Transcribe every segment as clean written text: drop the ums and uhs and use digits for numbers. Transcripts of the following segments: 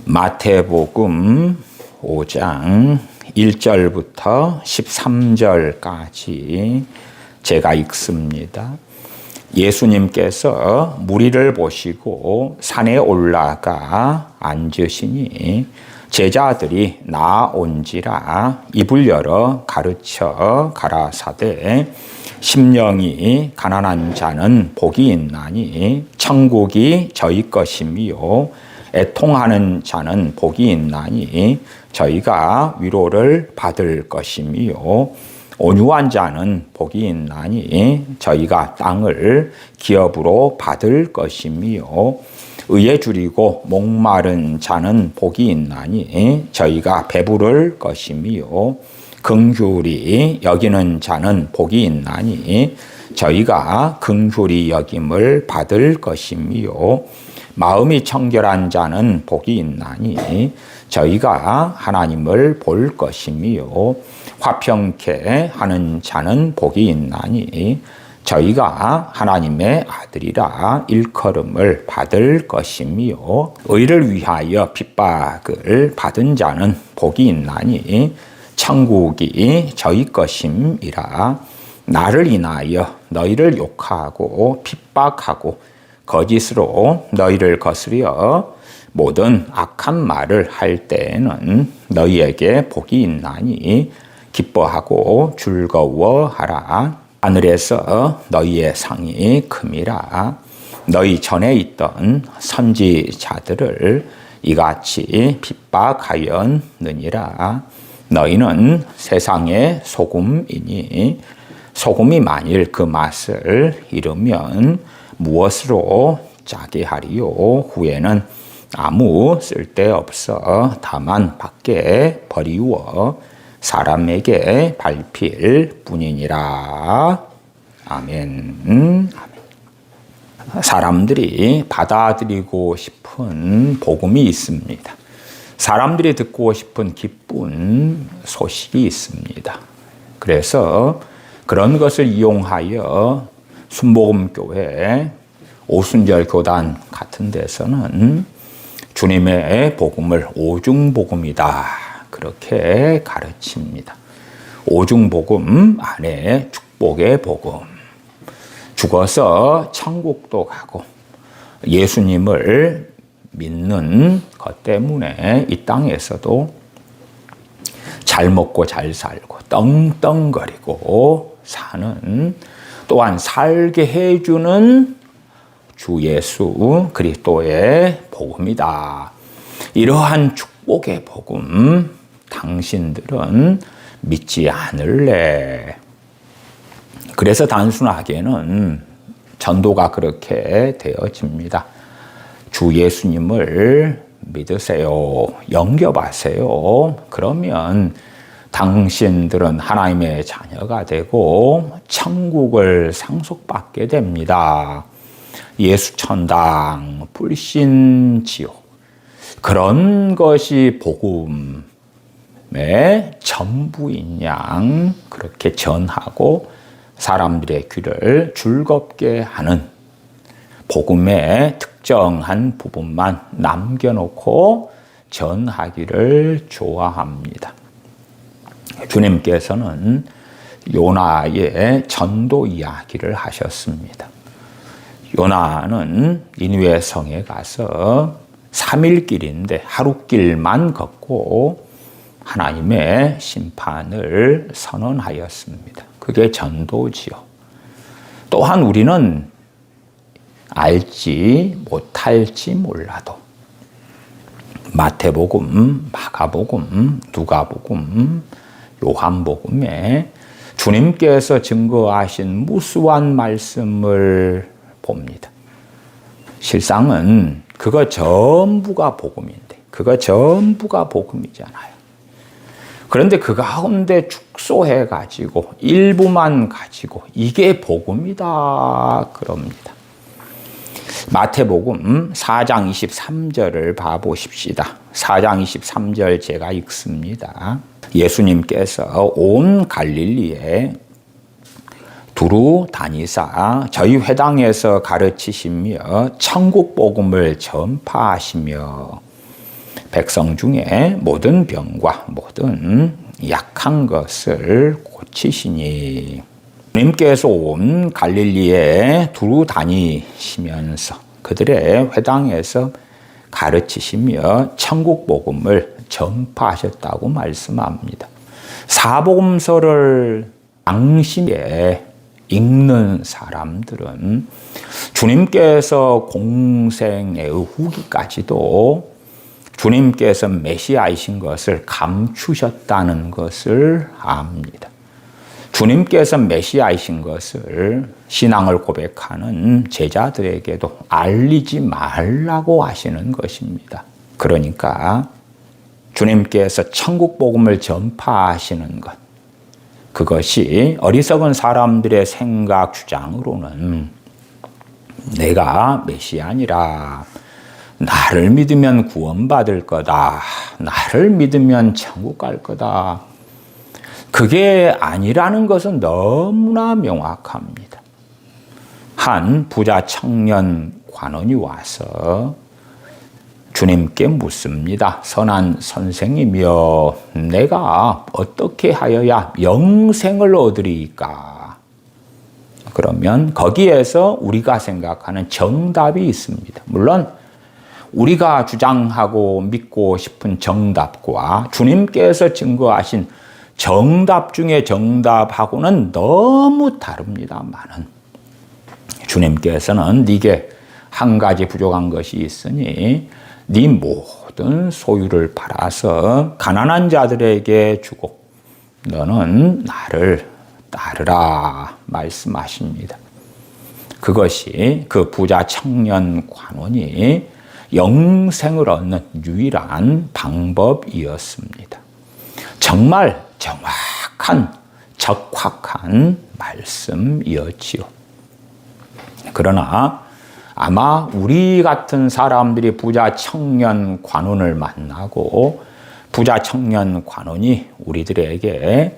마태복음 5장 1절부터 13절까지 제가 읽습니다. 예수님께서 무리를 보시고 산에 올라가 앉으시니 제자들이 나온지라 입을 열어 가르쳐 가라사대 심령이 가난한 자는 복이 있나니 천국이 저희 것이며 애통하는 자는 복이 있나니 저희가 위로를 받을 것이며 온유한 자는 복이 있나니 저희가 땅을 기업으로 받을 것이며 의에 줄이고 목마른 자는 복이 있나니 저희가 배부를 것이며 긍휼히 여기는 자는 복이 있나니 저희가 긍휼히 여김을 받을 것이며 마음이 청결한 자는 복이 있나니 저희가 하나님을 볼 것이며 화평케 하는 자는 복이 있나니 저희가 하나님의 아들이라 일컬음을 받을 것이며 의를 위하여 핍박을 받은 자는 복이 있나니 천국이 저희 것임이라. 나를 인하여 너희를 욕하고 핍박하고 거짓으로 너희를 거스려 모든 악한 말을 할 때에는 너희에게 복이 있나니 기뻐하고 즐거워하라. 하늘에서 너희의 상이 큼이라. 너희 전에 있던 선지자들을 이같이 핍박하였느니라. 너희는 세상의 소금이니 소금이 만일 그 맛을 잃으면 무엇으로 짜게 하리요? 후에는 아무 쓸데없어 다만 밖에 버리워 사람에게 밟힐 뿐이니라. 아멘. 사람들이 받아들이고 싶은 복음이 있습니다. 사람들이 듣고 싶은 기쁜 소식이 있습니다. 그래서 그런 것을 이용하여 순복음교회, 오순절 교단 같은 데서는 주님의 복음을 오중복음이다 그렇게 가르칩니다. 오중복음 안에 축복의 복음, 죽어서 천국도 가고 예수님을 믿는 것 때문에 이 땅에서도 잘 먹고 잘 살고 떵떵거리고 사는, 또한 살게 해주는 주 예수 그리스도의 복음이다. 이러한 축복의 복음 당신들은 믿지 않을래. 그래서 단순하게는 전도가 그렇게 되어집니다. 주 예수님을 믿으세요. 영접하세요. 그러면 당신들은 하나님의 자녀가 되고 천국을 상속받게 됩니다. 예수천당, 불신지옥, 그런 것이 복음의 전부인 양 그렇게 전하고 사람들의 귀를 즐겁게 하는 복음의 특정한 부분만 남겨놓고 전하기를 좋아합니다. 주님께서는 요나의 전도 이야기를 하셨습니다. 요나는 니느웨 성에 가서 3일 길인데 하루 길만 걷고 하나님의 심판을 선언하였습니다. 그게 전도지요. 또한 우리는 알지 못할지 몰라도 마태복음, 마가복음, 누가복음, 요한복음에 주님께서 증거하신 무수한 말씀을 봅니다. 실상은 그거 전부가 복음인데, 그거 전부가 복음이잖아요. 그런데 그 가운데 축소해가지고 일부만 가지고 이게 복음이다 그럽니다. 마태복음 4장 23절을 봐보십시다. 4장 23절 제가 읽습니다. 예수님께서 온 갈릴리에 두루 다니사 저희 회당에서 가르치시며 천국 복음을 전파하시며 백성 중에 모든 병과 모든 약한 것을 고치시니 주님께서 온 갈릴리에 두루 다니시면서 그들의 회당에서 가르치시며 천국 복음을 전파하셨다고 말씀합니다. 사복음서를 당시에 읽는 사람들은 주님께서 공생의 후기까지도 주님께서 메시아이신 것을 감추셨다는 것을 압니다. 주님께서 메시아이신 것을 신앙을 고백하는 제자들에게도 알리지 말라고 하시는 것입니다. 그러니까 주님께서 천국 복음을 전파하시는 것, 그것이 어리석은 사람들의 생각 주장으로는 내가 메시아니라, 나를 믿으면 구원받을 거다, 나를 믿으면 천국 갈 거다, 그게 아니라는 것은 너무나 명확합니다. 한 부자 청년 관원이 와서 주님께 묻습니다. 선한 선생이며 내가 어떻게 하여야 영생을 얻으리까? 그러면 거기에서 우리가 생각하는 정답이 있습니다. 물론 우리가 주장하고 믿고 싶은 정답과 주님께서 증거하신 정답 중에 정답하고는 너무 다릅니다만은 주님께서는 네게 한 가지 부족한 것이 있으니 네 모든 소유를 팔아서 가난한 자들에게 주고 너는 나를 따르라 말씀하십니다. 그것이 그 부자 청년 관원이 영생을 얻는 유일한 방법이었습니다. 정말 정확한, 적확한 말씀이었지요. 그러나 아마 우리 같은 사람들이 부자 청년 관원을 만나고 부자 청년 관원이 우리들에게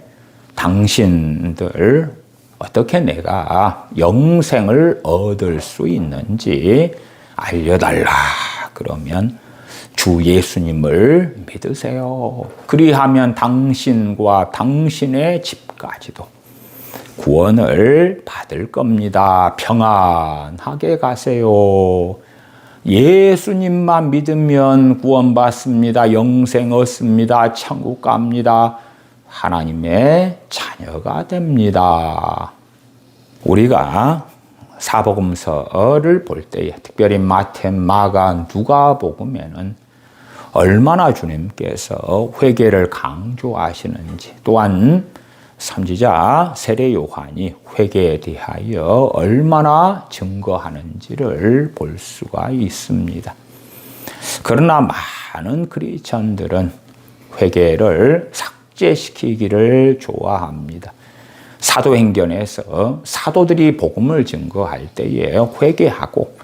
당신들 어떻게 내가 영생을 얻을 수 있는지 알려달라 그러면 주 예수님을 믿으세요. 그리하면 당신과 당신의 집까지도 구원을 받을 겁니다. 평안하게 가세요. 예수님만 믿으면 구원받습니다. 영생 얻습니다. 천국 갑니다. 하나님의 자녀가 됩니다. 우리가 사복음서를 볼 때에 특별히 마태, 마가, 누가복음에는 얼마나 주님께서 회개를 강조하시는지, 또한 선지자 세례 요한이 회개에 대하여 얼마나 증거하는지를 볼 수가 있습니다. 그러나 많은 크리스천들은 회개를 삭제시키기를 좋아합니다. 사도행전에서 사도들이 복음을 증거할 때에 회개하고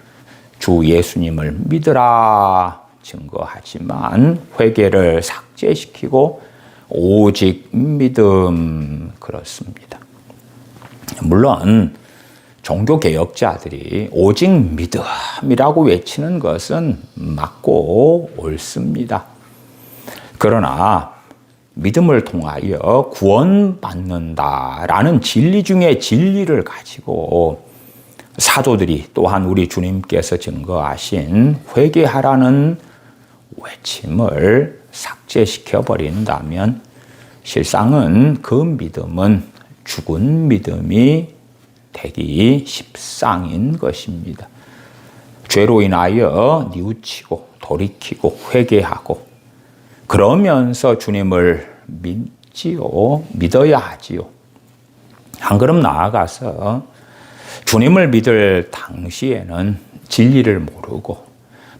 주 예수님을 믿으라 증거하지만 회개를 삭제시키고 오직 믿음 그렇습니다. 물론 종교개혁자들이 오직 믿음이라고 외치는 것은 맞고 옳습니다. 그러나 믿음을 통하여 구원받는다라는 진리 중에 진리를 가지고 사도들이 또한 우리 주님께서 증거하신 회개하라는 외침을 삭제시켜 버린다면 실상은 그 믿음은 죽은 믿음이 되기 십상인 것입니다. 죄로 인하여 뉘우치고 돌이키고 회개하고 그러면서 주님을 믿어야 하지요. 한 걸음 나아가서 주님을 믿을 당시에는 진리를 모르고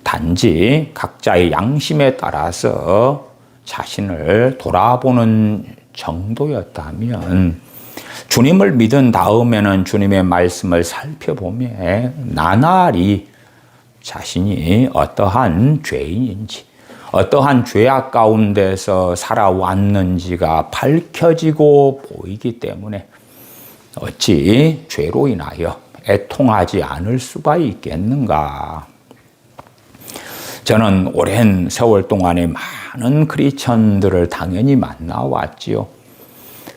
단지 각자의 양심에 따라서 자신을 돌아보는 정도였다면 주님을 믿은 다음에는 주님의 말씀을 살펴보며 나날이 자신이 어떠한 죄인인지 어떠한 죄악 가운데서 살아왔는지가 밝혀지고 보이기 때문에 어찌 죄로 인하여 애통하지 않을 수가 있겠는가. 저는 오랜 세월 동안에 많은 크리스천들을 당연히 만나왔지요.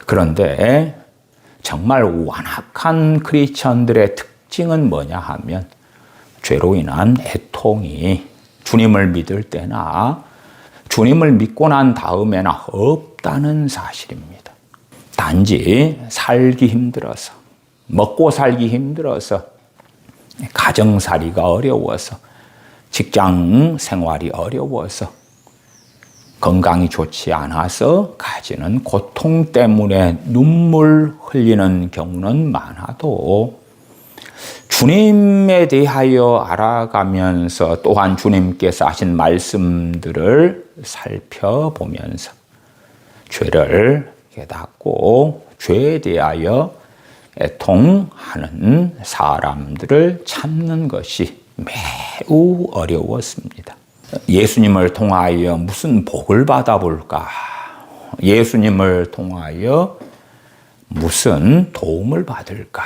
그런데 정말 완악한 크리스천들의 특징은 뭐냐 하면 죄로 인한 애통이 주님을 믿을 때나 주님을 믿고 난 다음에나 없다는 사실입니다. 단지 살기 힘들어서, 먹고 살기 힘들어서, 가정살이가 어려워서, 직장 생활이 어려워서, 건강이 좋지 않아서 가지는 고통 때문에 눈물 흘리는 경우는 많아도 주님에 대하여 알아가면서 또한 주님께서 하신 말씀들을 살펴보면서 죄를 깨닫고 죄에 대하여 애통하는 사람들을 찾는 것이 매우 어려웠습니다. 예수님을 통하여 무슨 복을 받아볼까? 예수님을 통하여 무슨 도움을 받을까?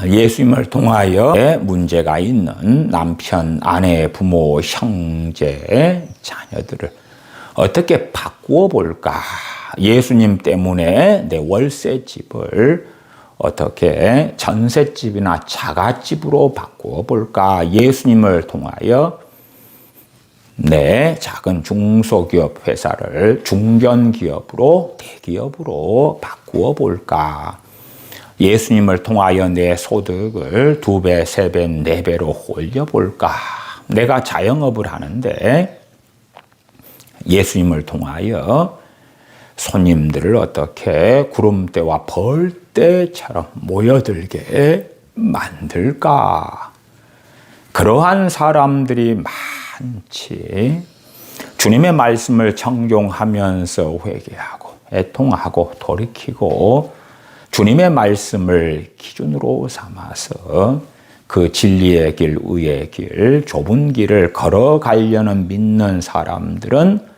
예수님을 통하여 문제가 있는 남편, 아내, 부모, 형제, 자녀들을 어떻게 바꾸어 볼까? 예수님 때문에 내 월세집을 어떻게 전셋집이나 자가집으로 바꾸어 볼까? 예수님을 통하여 내 작은 중소기업 회사를 중견기업으로 대기업으로 바꾸어 볼까? 예수님을 통하여 내 소득을 2배, 3배, 4배로 올려볼까? 내가 자영업을 하는데 예수님을 통하여 손님들을 어떻게 구름대와 벌떼처럼 모여들게 만들까? 그러한 사람들이 많지. 주님의 말씀을 청종하면서 회개하고 애통하고 돌이키고 주님의 말씀을 기준으로 삼아서 그 진리의 길, 의의 길, 좁은 길을 걸어가려는 믿는 사람들은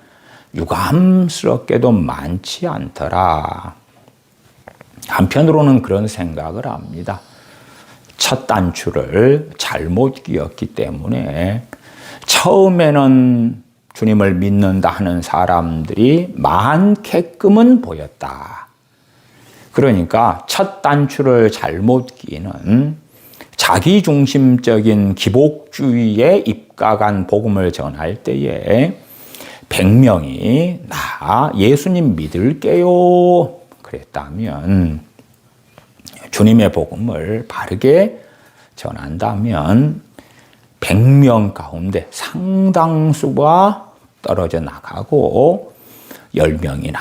유감스럽게도 많지 않더라. 한편으로는 그런 생각을 합니다. 첫 단추를 잘못 끼웠기 때문에 처음에는 주님을 믿는다 하는 사람들이 많게끔은 보였다. 그러니까 첫 단추를 잘못 끼는 자기중심적인 기복주의에 입각한 복음을 전할 때에 100명이 나 예수님 믿을게요 그랬다면, 주님의 복음을 바르게 전한다면 100명 가운데 상당수가 떨어져 나가고 10명이나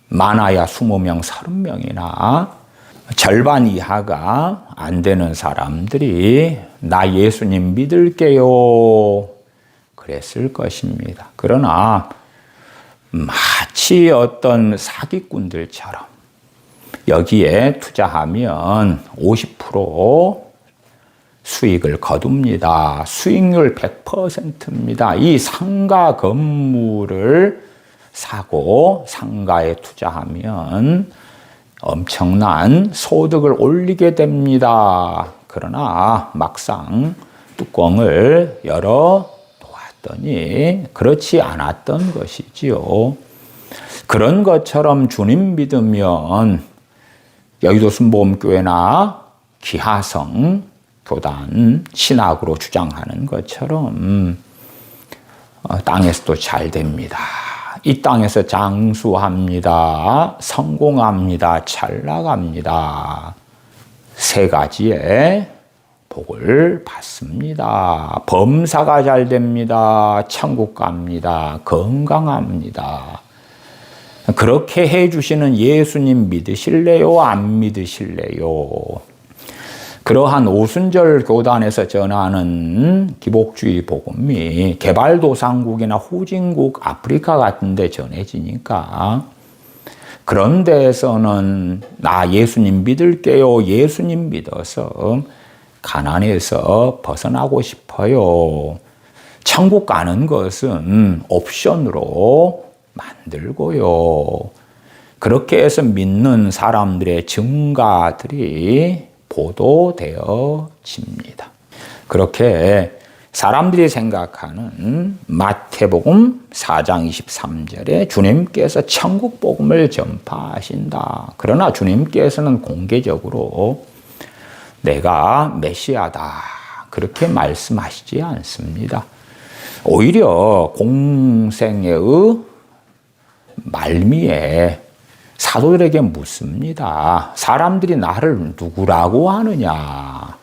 많아야 20명, 30명이나 절반 이하가 안 되는 사람들이 나 예수님 믿을게요 그랬을 것입니다. 그러나 마치 어떤 사기꾼들처럼 여기에 투자하면 50% 수익을 거둡니다. 수익률 100%입니다. 이 상가 건물을 사고 상가에 투자하면 엄청난 소득을 올리게 됩니다. 그러나 막상 뚜껑을 열어 놓았더니 그렇지 않았던 것이지요. 그런 것처럼 주님 믿으면 여의도 순복음교회나 기하성 교단 신학으로 주장하는 것처럼 땅에서도 잘 됩니다. 이 땅에서 장수합니다. 성공합니다. 잘 나갑니다. 3가지의 복을 받습니다. 범사가 잘 됩니다. 천국 갑니다. 건강합니다. 그렇게 해주시는 예수님 믿으실래요? 안 믿으실래요? 그러한 오순절 교단에서 전하는 기복주의 복음이 개발도상국이나 후진국, 아프리카 같은 데 전해지니까 그런 데에서는 나 예수님 믿을게요. 예수님 믿어서 가난에서 벗어나고 싶어요. 천국 가는 것은 옵션으로 만들고요. 그렇게 해서 믿는 사람들의 증가들이 보도되어집니다. 그렇게 사람들이 생각하는 마태복음 4장 23절에 주님께서 천국 복음을 전파하신다. 그러나 주님께서는 공개적으로 내가 메시아다 그렇게 말씀하시지 않습니다. 오히려 공생애의 말미에 사도들에게 묻습니다. 사람들이 나를 누구라고 하느냐?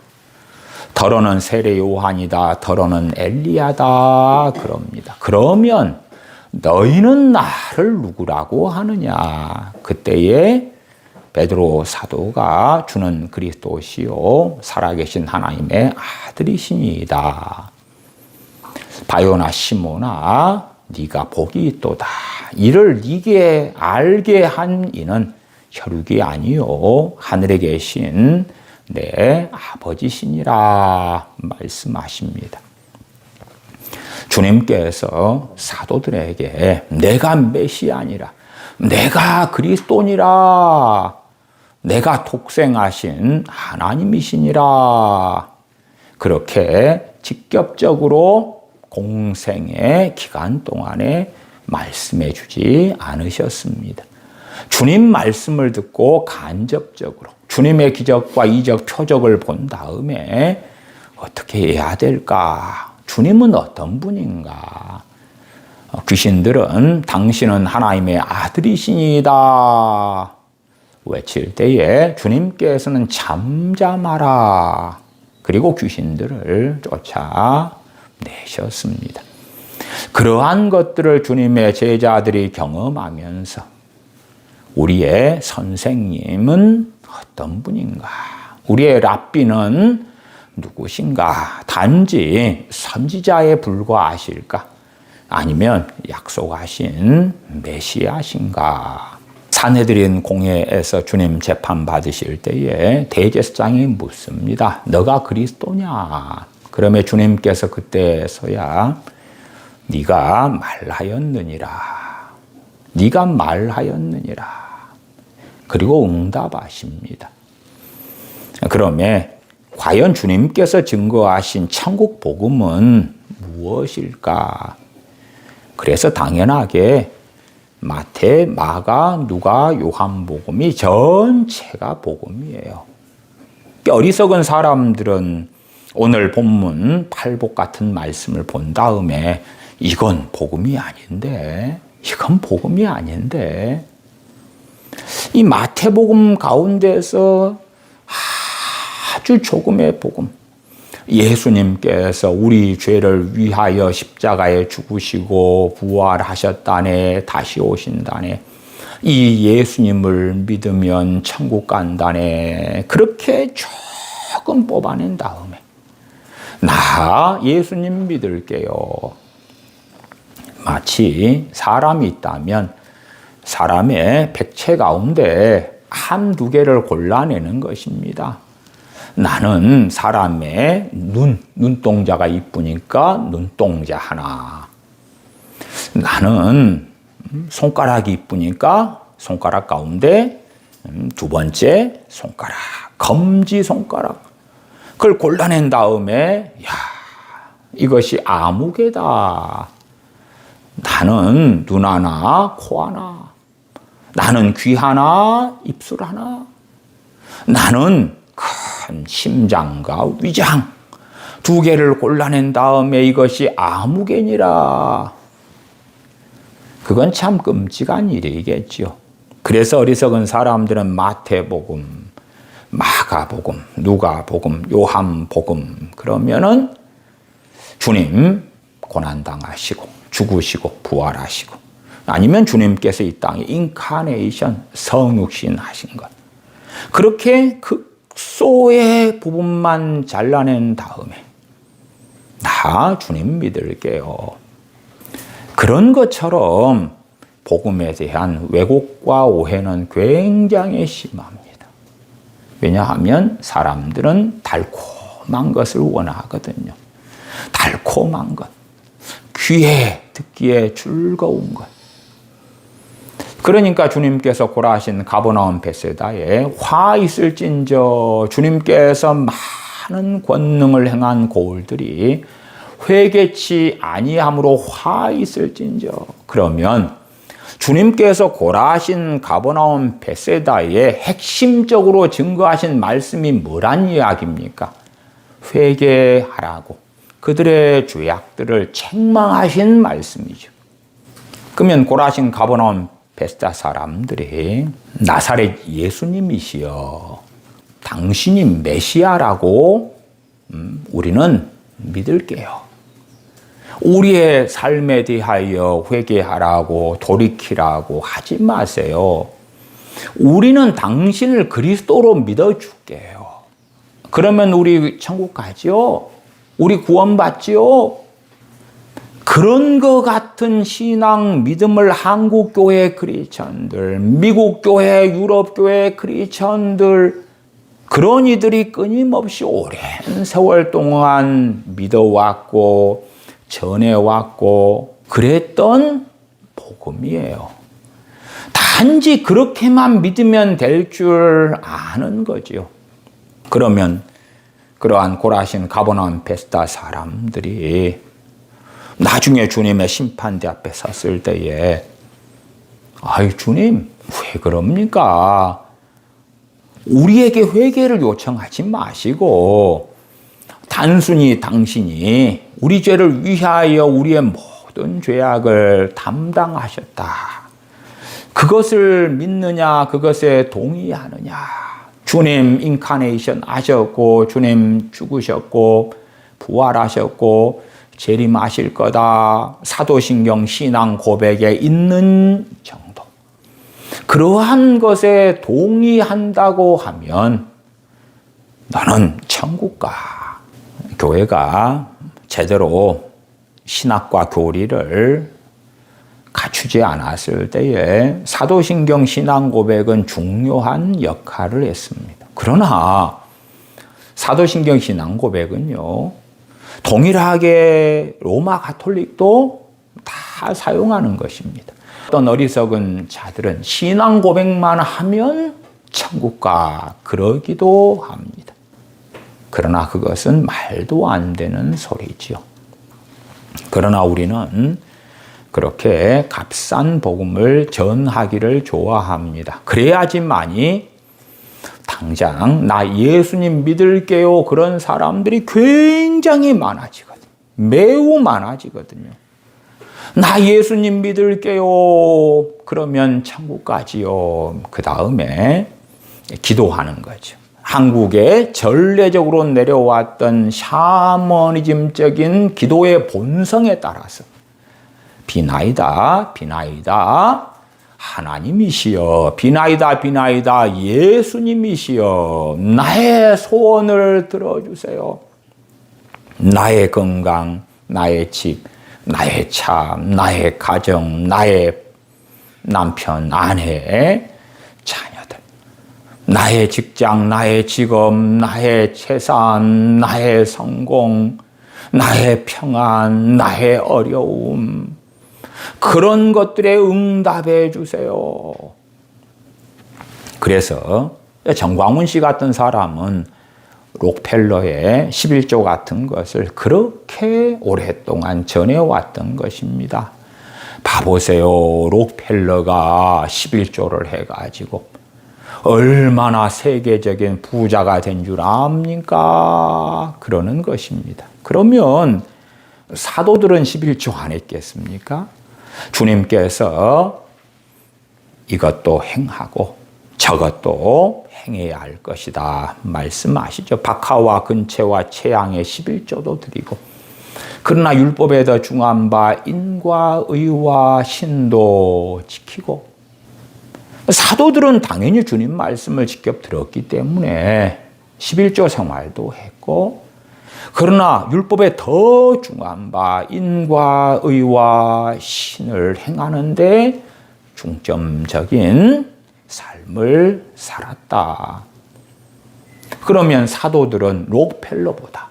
더러는 세례 요한이다. 더러는 엘리야다. 그럽니다. 그러면 너희는 나를 누구라고 하느냐? 그때에 베드로 사도가 주는 그리스도시요 살아계신 하나님의 아들이시니이다. 바요나 시모나 네가 복이 있도다. 이를 네게 알게 한 이는 혈육이 아니요 하늘에 계신 내 아버지시니라 말씀하십니다. 주님께서 사도들에게 내가 메시아니라, 내가 그리스도니라, 내가 독생하신 하나님이시니라 그렇게 직접적으로 공생의 기간 동안에 말씀해 주지 않으셨습니다. 주님 말씀을 듣고 간접적으로 주님의 기적과 이적 표적을 본 다음에 어떻게 해야 될까? 주님은 어떤 분인가? 귀신들은 당신은 하나님의 아들이시니이다 외칠 때에 주님께서는 잠잠하라. 그리고 귀신들을 쫓아내셨습니다. 그러한 것들을 주님의 제자들이 경험하면서 우리의 선생님은 어떤 분인가? 우리의 랍비는 누구신가? 단지 선지자에 불과하실까? 아니면 약속하신 메시아신가? 산헤드린 공회에서 주님 재판 받으실 때에 대제사장이 묻습니다. 너가 그리스도냐? 그러면 주님께서 그때서야 네가 말하였느니라. 네가 말하였느니라. 그리고 응답하십니다. 그러면 과연 주님께서 증거하신 천국 복음은 무엇일까? 그래서 당연하게 마태, 마가, 누가, 요한복음이 전체가 복음이에요. 어리석은 사람들은 오늘 본문 팔복 같은 말씀을 본 다음에 이건 복음이 아닌데, 이건 복음이 아닌데, 이 마태복음 가운데서 아주 조금의 복음, 예수님께서 우리 죄를 위하여 십자가에 죽으시고 부활하셨다네, 다시 오신다네, 이 예수님을 믿으면 천국 간다네, 그렇게 조금 뽑아낸 다음에 나 예수님 믿을게요. 마치 사람이 있다면 사람의 백체 가운데 한두 개를 골라내는 것입니다. 나는 사람의 눈동자가 이쁘니까 눈동자 하나. 나는 손가락이 이쁘니까 손가락 가운데 두 번째 손가락, 검지 손가락. 그걸 골라낸 다음에 야, 이것이 아무개다. 나는 눈 하나, 코 하나. 나는 귀 하나, 입술 하나. 나는 큰 심장과 위장 두 개를 골라낸 다음에 이것이 아무개니라. 그건 참 끔찍한 일이겠죠. 그래서 어리석은 사람들은 마태복음, 마가복음, 누가복음, 요한복음 그러면은 주님 고난당하시고 죽으시고 부활하시고 아니면 주님께서 이 땅에 인카네이션 성육신 하신 것 그렇게 극소의 부분만 잘라낸 다음에 나 주님 믿을게요. 그런 것처럼 복음에 대한 왜곡과 오해는 굉장히 심합니다. 왜냐하면 사람들은 달콤한 것을 원하거든요. 달콤한 것, 귀에 듣기에 즐거운 것. 그러니까 주님께서 고라하신 가버나움 베세다에 화 있을진저 주님께서 많은 권능을 행한 고을들이 회개치 아니함으로 화 있을진저. 그러면 주님께서 고라신 가버나움 베세다에 핵심적으로 증거하신 말씀이 뭐란 이야기입니까? 회개하라고 그들의 죄악들을 책망하신 말씀이죠. 그러면 고라신 가버나움 베세다 사람들이 나사렛 예수님이시여 당신이 메시아라고 우리는 믿을게요. 우리의 삶에 대하여 회개하라고 돌이키라고 하지 마세요. 우리는 당신을 그리스도로 믿어줄게요. 그러면 우리 천국 가죠? 우리 구원받죠? 그런 것 같은 신앙 믿음을 한국교회 크리스천들, 미국교회, 유럽교회 크리스천들 그런 이들이 끊임없이 오랜 세월 동안 믿어왔고 전해왔고 그랬던 복음이에요. 단지 그렇게만 믿으면 될 줄 아는 거죠. 그러면 그러한 고라신 가버나움 베세다 사람들이 나중에 주님의 심판대 앞에 섰을 때에 아이 주님 왜 그럽니까? 우리에게 회개를 요청하지 마시고 단순히 당신이 우리 죄를 위하여 우리의 모든 죄악을 담당하셨다. 그것을 믿느냐, 그것에 동의하느냐. 주님 인카네이션 하셨고, 주님 죽으셨고, 부활하셨고, 재림하실 거다. 사도신경 신앙 고백에 있는 정도. 그러한 것에 동의한다고 하면 너는 천국 가. 교회가 제대로 신학과 교리를 갖추지 않았을 때에 사도신경 신앙 고백은 중요한 역할을 했습니다. 그러나 사도신경 신앙 고백은요, 동일하게 로마 가톨릭도 다 사용하는 것입니다. 어떤 어리석은 자들은 신앙 고백만 하면 천국 가 그러기도 합니다. 그러나 그것은 말도 안 되는 소리지요. 그러나 우리는 그렇게 값싼 복음을 전하기를 좋아합니다. 그래야지만이 당장 나 예수님 믿을게요 그런 사람들이 굉장히 많아지거든요. 매우 많아지거든요. 나 예수님 믿을게요 그러면 천국 가지요. 그 다음에 기도하는 거죠. 한국에 전례적으로 내려왔던 샤머니즘적인 기도의 본성에 따라서 비나이다 비나이다 하나님이시여, 비나이다 비나이다 예수님이시여, 나의 소원을 들어주세요. 나의 건강, 나의 집, 나의 차, 나의 가정, 나의 남편, 아내, 자녀들, 나의 직장, 나의 직업, 나의 재산, 나의 성공, 나의 평안, 나의 어려움, 그런 것들에 응답해 주세요. 그래서 정광훈 씨 같은 사람은 록펠러의 11조 같은 것을 그렇게 오랫동안 전해왔던 것입니다. 봐보세요. 록펠러가 11조를 해가지고 얼마나 세계적인 부자가 된 줄 압니까? 그러는 것입니다. 그러면 사도들은 11조 안 했겠습니까? 주님께서 이것도 행하고 저것도 행해야 할 것이다 말씀하시죠. 박하와 근채와 채양의 11조도 드리고, 그러나 율법에 더 중한 바 인과 의와 신도 지키고, 사도들은 당연히 주님 말씀을 직접 들었기 때문에 11조 생활도 했고, 그러나 율법에 더 중한 바 인과 의와 신을 행하는데 중점적인 삶을 살았다. 그러면 사도들은 록펠러보다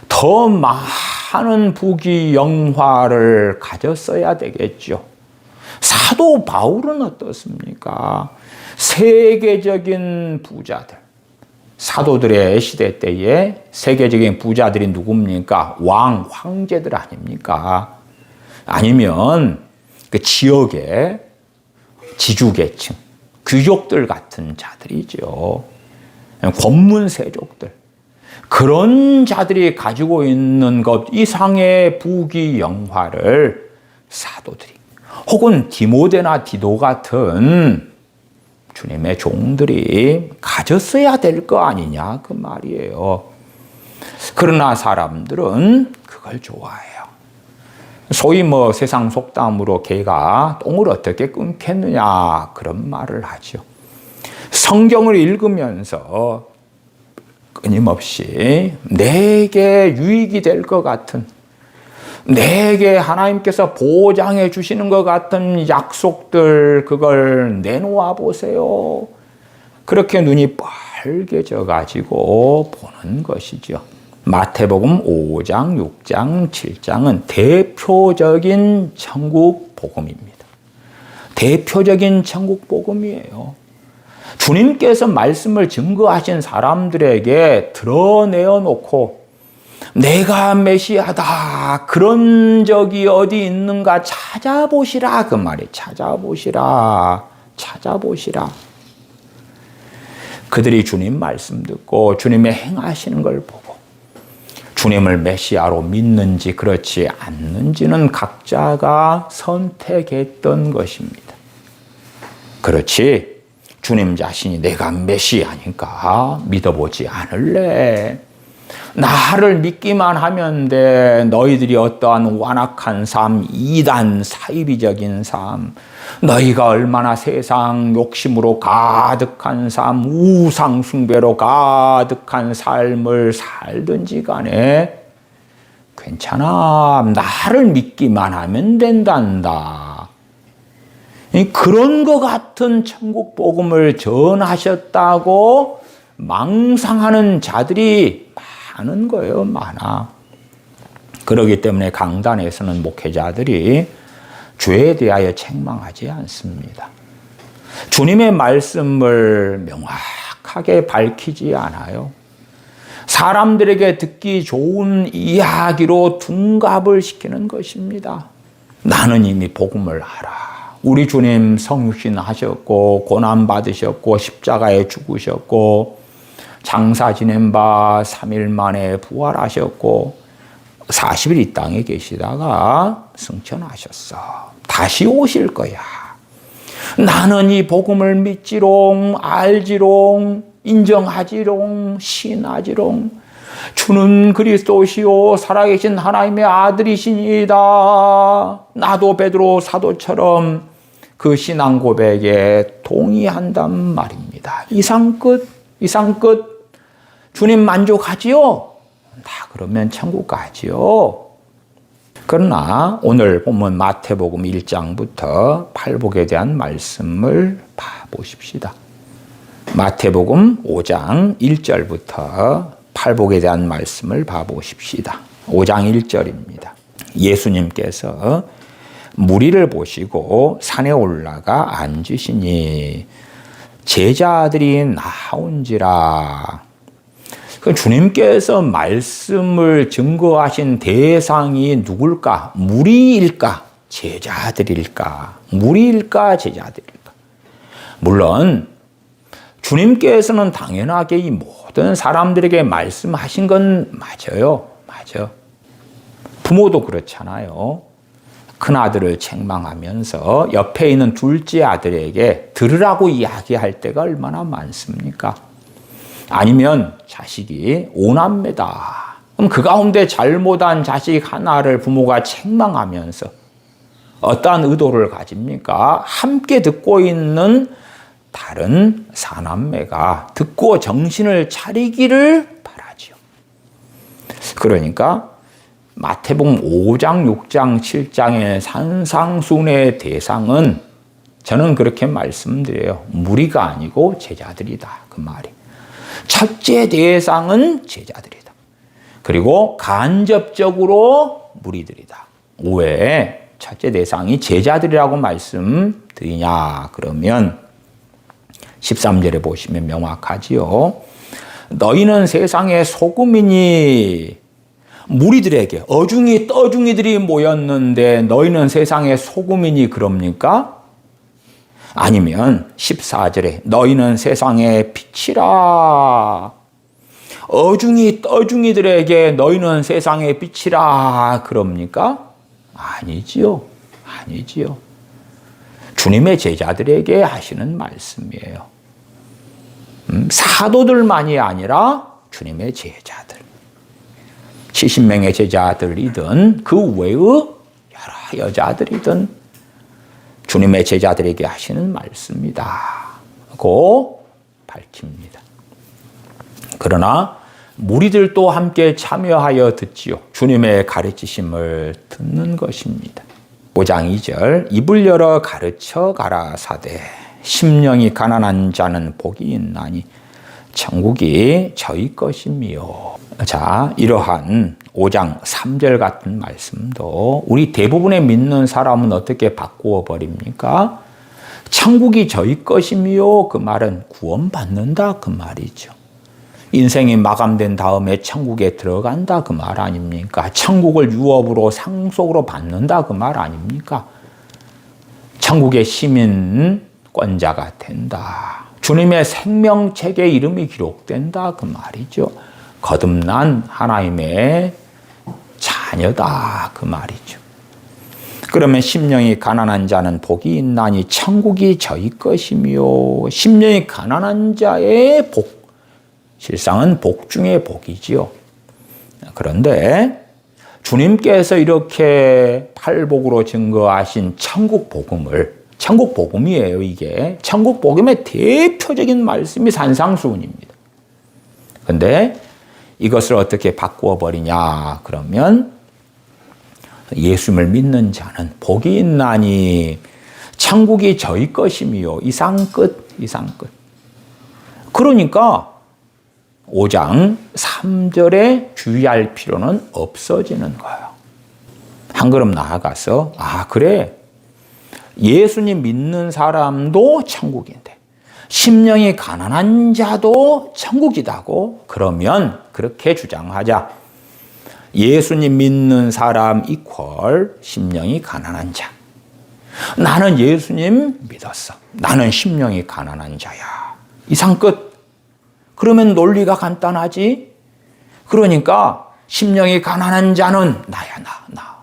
더 많은 부귀 영화를 가졌어야 되겠죠. 사도 바울은 어떻습니까? 세계적인 부자들, 사도들의 시대 때에 세계적인 부자들이 누굽니까? 왕, 황제들 아닙니까? 아니면 그 지역의 지주계층, 귀족들 같은 자들이죠. 권문세족들. 그런 자들이 가지고 있는 것 이상의 부귀 영화를 사도들이 혹은 디모데나 디도 같은 주님의 종들이 가졌어야 될 거 아니냐 그 말이에요. 그러나 사람들은 그걸 좋아해요. 소위 세상 속담으로 개가 똥을 어떻게 끊겠느냐 그런 말을 하죠. 성경을 읽으면서 끊임없이 내게 유익이 될 것 같은, 내게 하나님께서 보장해 주시는 것 같은 약속들, 그걸 내놓아 보세요. 그렇게 눈이 빨개져 가지고 보는 것이죠. 마태복음 5장, 6장, 7장은 대표적인 천국 복음입니다. 대표적인 천국 복음이에요. 주님께서 말씀을 증거하신 사람들에게 드러내어 놓고 내가 메시아다, 그런 적이 어디 있는가 찾아보시라 그 말이에요. 찾아보시라. 그들이 주님 말씀 듣고 주님의 행하시는 걸 보고 주님을 메시아로 믿는지 그렇지 않는지는 각자가 선택했던 것입니다. 그렇지 주님 자신이 내가 메시아니까 믿어보지 않을래. 나를 믿기만 하면 돼. 너희들이 어떠한 완악한 삶, 이단 사이비적인 삶, 너희가 얼마나 세상 욕심으로 가득한 삶, 우상 숭배로 가득한 삶을 살든지 간에 괜찮아. 나를 믿기만 하면 된단다. 그런 것 같은 천국 복음을 전하셨다고 망상하는 자들이 많은 거예요. 많아. 그렇기 때문에 강단에서는 목회자들이 죄에 대하여 책망하지 않습니다. 주님의 말씀을 명확하게 밝히지 않아요. 사람들에게 듣기 좋은 이야기로 둔갑을 시키는 것입니다. 나는 이미 복음을 알아. 우리 주님 성육신 하셨고 고난 받으셨고 십자가에 죽으셨고 장사 지낸 바 3일 만에 부활하셨고 40일 이 땅에 계시다가 승천하셨어. 다시 오실 거야. 나는 이 복음을 믿지롱, 알지롱, 인정하지롱, 신하지롱. 주는 그리스도시요 살아계신 하나님의 아들이시니이다. 나도 베드로 사도처럼 그 신앙 고백에 동의한단 말입니다. 이상 끝. 주님 만족하지요? 다 그러면 천국 가지요. 그러나 오늘 본문 마태복음 1장부터 팔복에 대한 말씀을 봐보십시다. 마태복음 5장 1절부터 팔복에 대한 말씀을 봐보십시다. 5장 1절입니다. 예수님께서 무리를 보시고 산에 올라가 앉으시니 제자들이 나온지라. 주님께서 말씀을 증거하신 대상이 누굴까? 무리일까? 제자들일까? 무리일까? 제자들일까? 물론 주님께서는 당연하게 이 모든 사람들에게 말씀하신 건 맞아요. 맞아. 부모도 그렇잖아요. 큰아들을 책망하면서 옆에 있는 둘째 아들에게 들으라고 이야기할 때가 얼마나 많습니까? 아니면 자식이 오남매다. 그럼 그 가운데 잘못한 자식 하나를 부모가 책망하면서 어떠한 의도를 가집니까? 함께 듣고 있는 다른 사남매가 듣고 정신을 차리기를 바라지요. 그러니까 마태복음 5장, 6장, 7장의 산상순의 대상은 저는 그렇게 말씀드려요. 무리가 아니고 제자들이다. 그 말이. 첫째 대상은 제자들이다. 그리고 간접적으로 무리들이다. 왜 첫째 대상이 제자들이라고 말씀드리냐? 그러면 13절에 보시면 명확하지요. 너희는 세상의 소금이니. 무리들에게 어중이 떠중이들이 모였는데 너희는 세상의 소금이니 그럽니까? 아니면 14절에 너희는 세상의 빛이라. 어중이 떠중이들에게 너희는 세상의 빛이라 그럽니까? 아니지요. 아니지요. 주님의 제자들에게 하시는 말씀이에요. 사도들만이 아니라 주님의 제자들. 70명의 제자들이든 그 외의 여러 여자들이든 주님의 제자들에게 하시는 말씀이다고 밝힙니다. 그러나 무리들도 함께 참여하여 듣지요. 주님의 가르치심을 듣는 것입니다. 5장 2절 입을 열어 가르쳐 가라사대 심령이 가난한 자는 복이 있나니 천국이 저희 것이미요. 자, 이러한 5장 3절 같은 말씀도 우리 대부분의 믿는 사람은 어떻게 바꾸어 버립니까? 천국이 저희 것이미요. 그 말은 구원받는다 그 말이죠. 인생이 마감된 다음에 천국에 들어간다 그 말 아닙니까? 천국을 유업으로 상속으로 받는다 그 말 아닙니까? 천국의 시민권자가 된다. 주님의 생명책에 이름이 기록된다 그 말이죠. 거듭난 하나님의 자녀다 그 말이죠. 그러면 심령이 가난한 자는 복이 있나니 천국이 저희 것이며. 심령이 가난한 자의 복, 실상은 복 중의 복이지요. 그런데 주님께서 이렇게 팔복으로 증거하신 천국 복음을, 천국 복음이에요 이게. 천국 복음의 대표적인 말씀이 산상수훈입니다. 그런데 이것을 어떻게 바꾸어 버리냐 그러면 예수님을 믿는 자는 복이 있나니 천국이 저희 것이며. 이상 끝, 이상 끝. 그러니까 5장 3절에 주의할 필요는 없어지는 거예요. 한 걸음 나아가서 그래 예수님 믿는 사람도 천국인데 심령이 가난한 자도 천국이다고 그러면 그렇게 주장하자. 예수님 믿는 사람 이퀄 심령이 가난한 자. 나는 예수님 믿었어. 나는 심령이 가난한 자야. 이상 끝. 그러면 논리가 간단하지? 그러니까 심령이 가난한 자는 나야 나.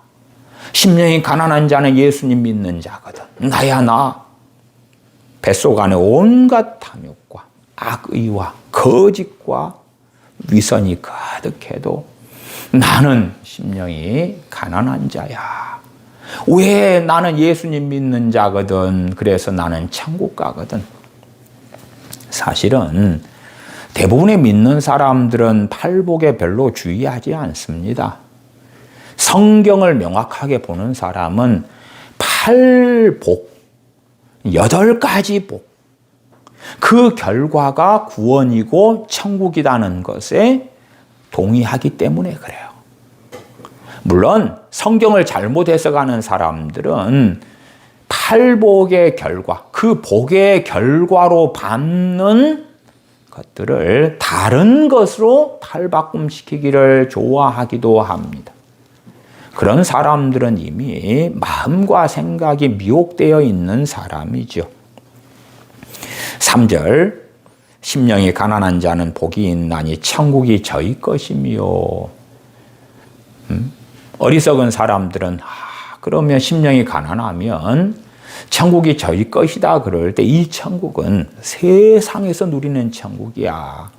심령이 가난한 자는 예수님 믿는 자거든. 나야 나. 뱃속 안에 온갖 탐욕과 악의와 거짓과 위선이 가득해도 나는 심령이 가난한 자야. 왜? 나는 예수님 믿는 자거든. 그래서 나는 천국 가거든. 사실은 대부분의 믿는 사람들은 팔복에 별로 주의하지 않습니다. 성경을 명확하게 보는 사람은 팔복, 8가지 복, 그 결과가 구원이고 천국이라는 것에 동의하기 때문에 그래요. 물론 성경을 잘못 해석하는 사람들은 팔복의 결과, 그 복의 결과로 받는 것들을 다른 것으로 탈바꿈시키기를 좋아하기도 합니다. 그런 사람들은 이미 마음과 생각이 미혹되어 있는 사람이죠. 3절 심령이 가난한 자는 복이 있나니 천국이 저희 것이며. 어리석은 사람들은 그러면 심령이 가난하면 천국이 저희 것이다 그럴 때 이 천국은 세상에서 누리는 천국이야.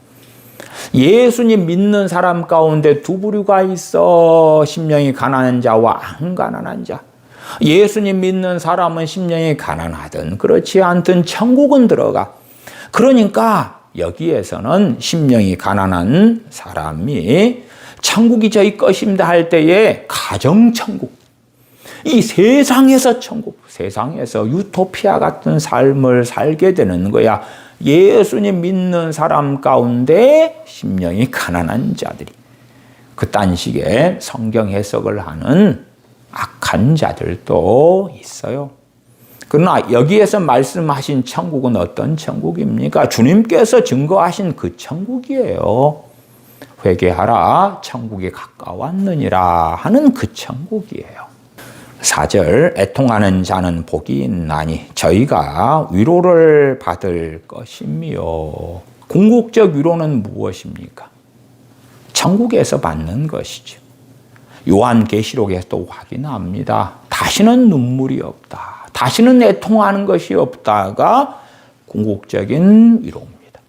예수님 믿는 사람 가운데 두 부류가 있어. 심령이 가난한 자와 안 가난한 자. 예수님 믿는 사람은 심령이 가난하든 그렇지 않든 천국은 들어가. 그러니까 여기에서는 심령이 가난한 사람이 천국이 저희 것입니다 할 때에 가정천국, 이 세상에서 천국, 세상에서 유토피아 같은 삶을 살게 되는 거야. 예수님 믿는 사람 가운데 심령이 가난한 자들이. 그딴 식의 성경 해석을 하는 악한 자들도 있어요. 그러나 여기에서 말씀하신 천국은 어떤 천국입니까? 주님께서 증거하신 그 천국이에요. 회개하라, 천국이 가까웠느니라 하는 그 천국이에요. 4절, 애통하는 자는 복이 있나니 저희가 위로를 받을 것이며. 궁극적 위로는 무엇입니까? 천국에서 받는 것이죠. 요한계시록에서 또 확인합니다. 다시는 눈물이 없다. 다시는 애통하는 것이 없다가 궁극적인 위로입니다.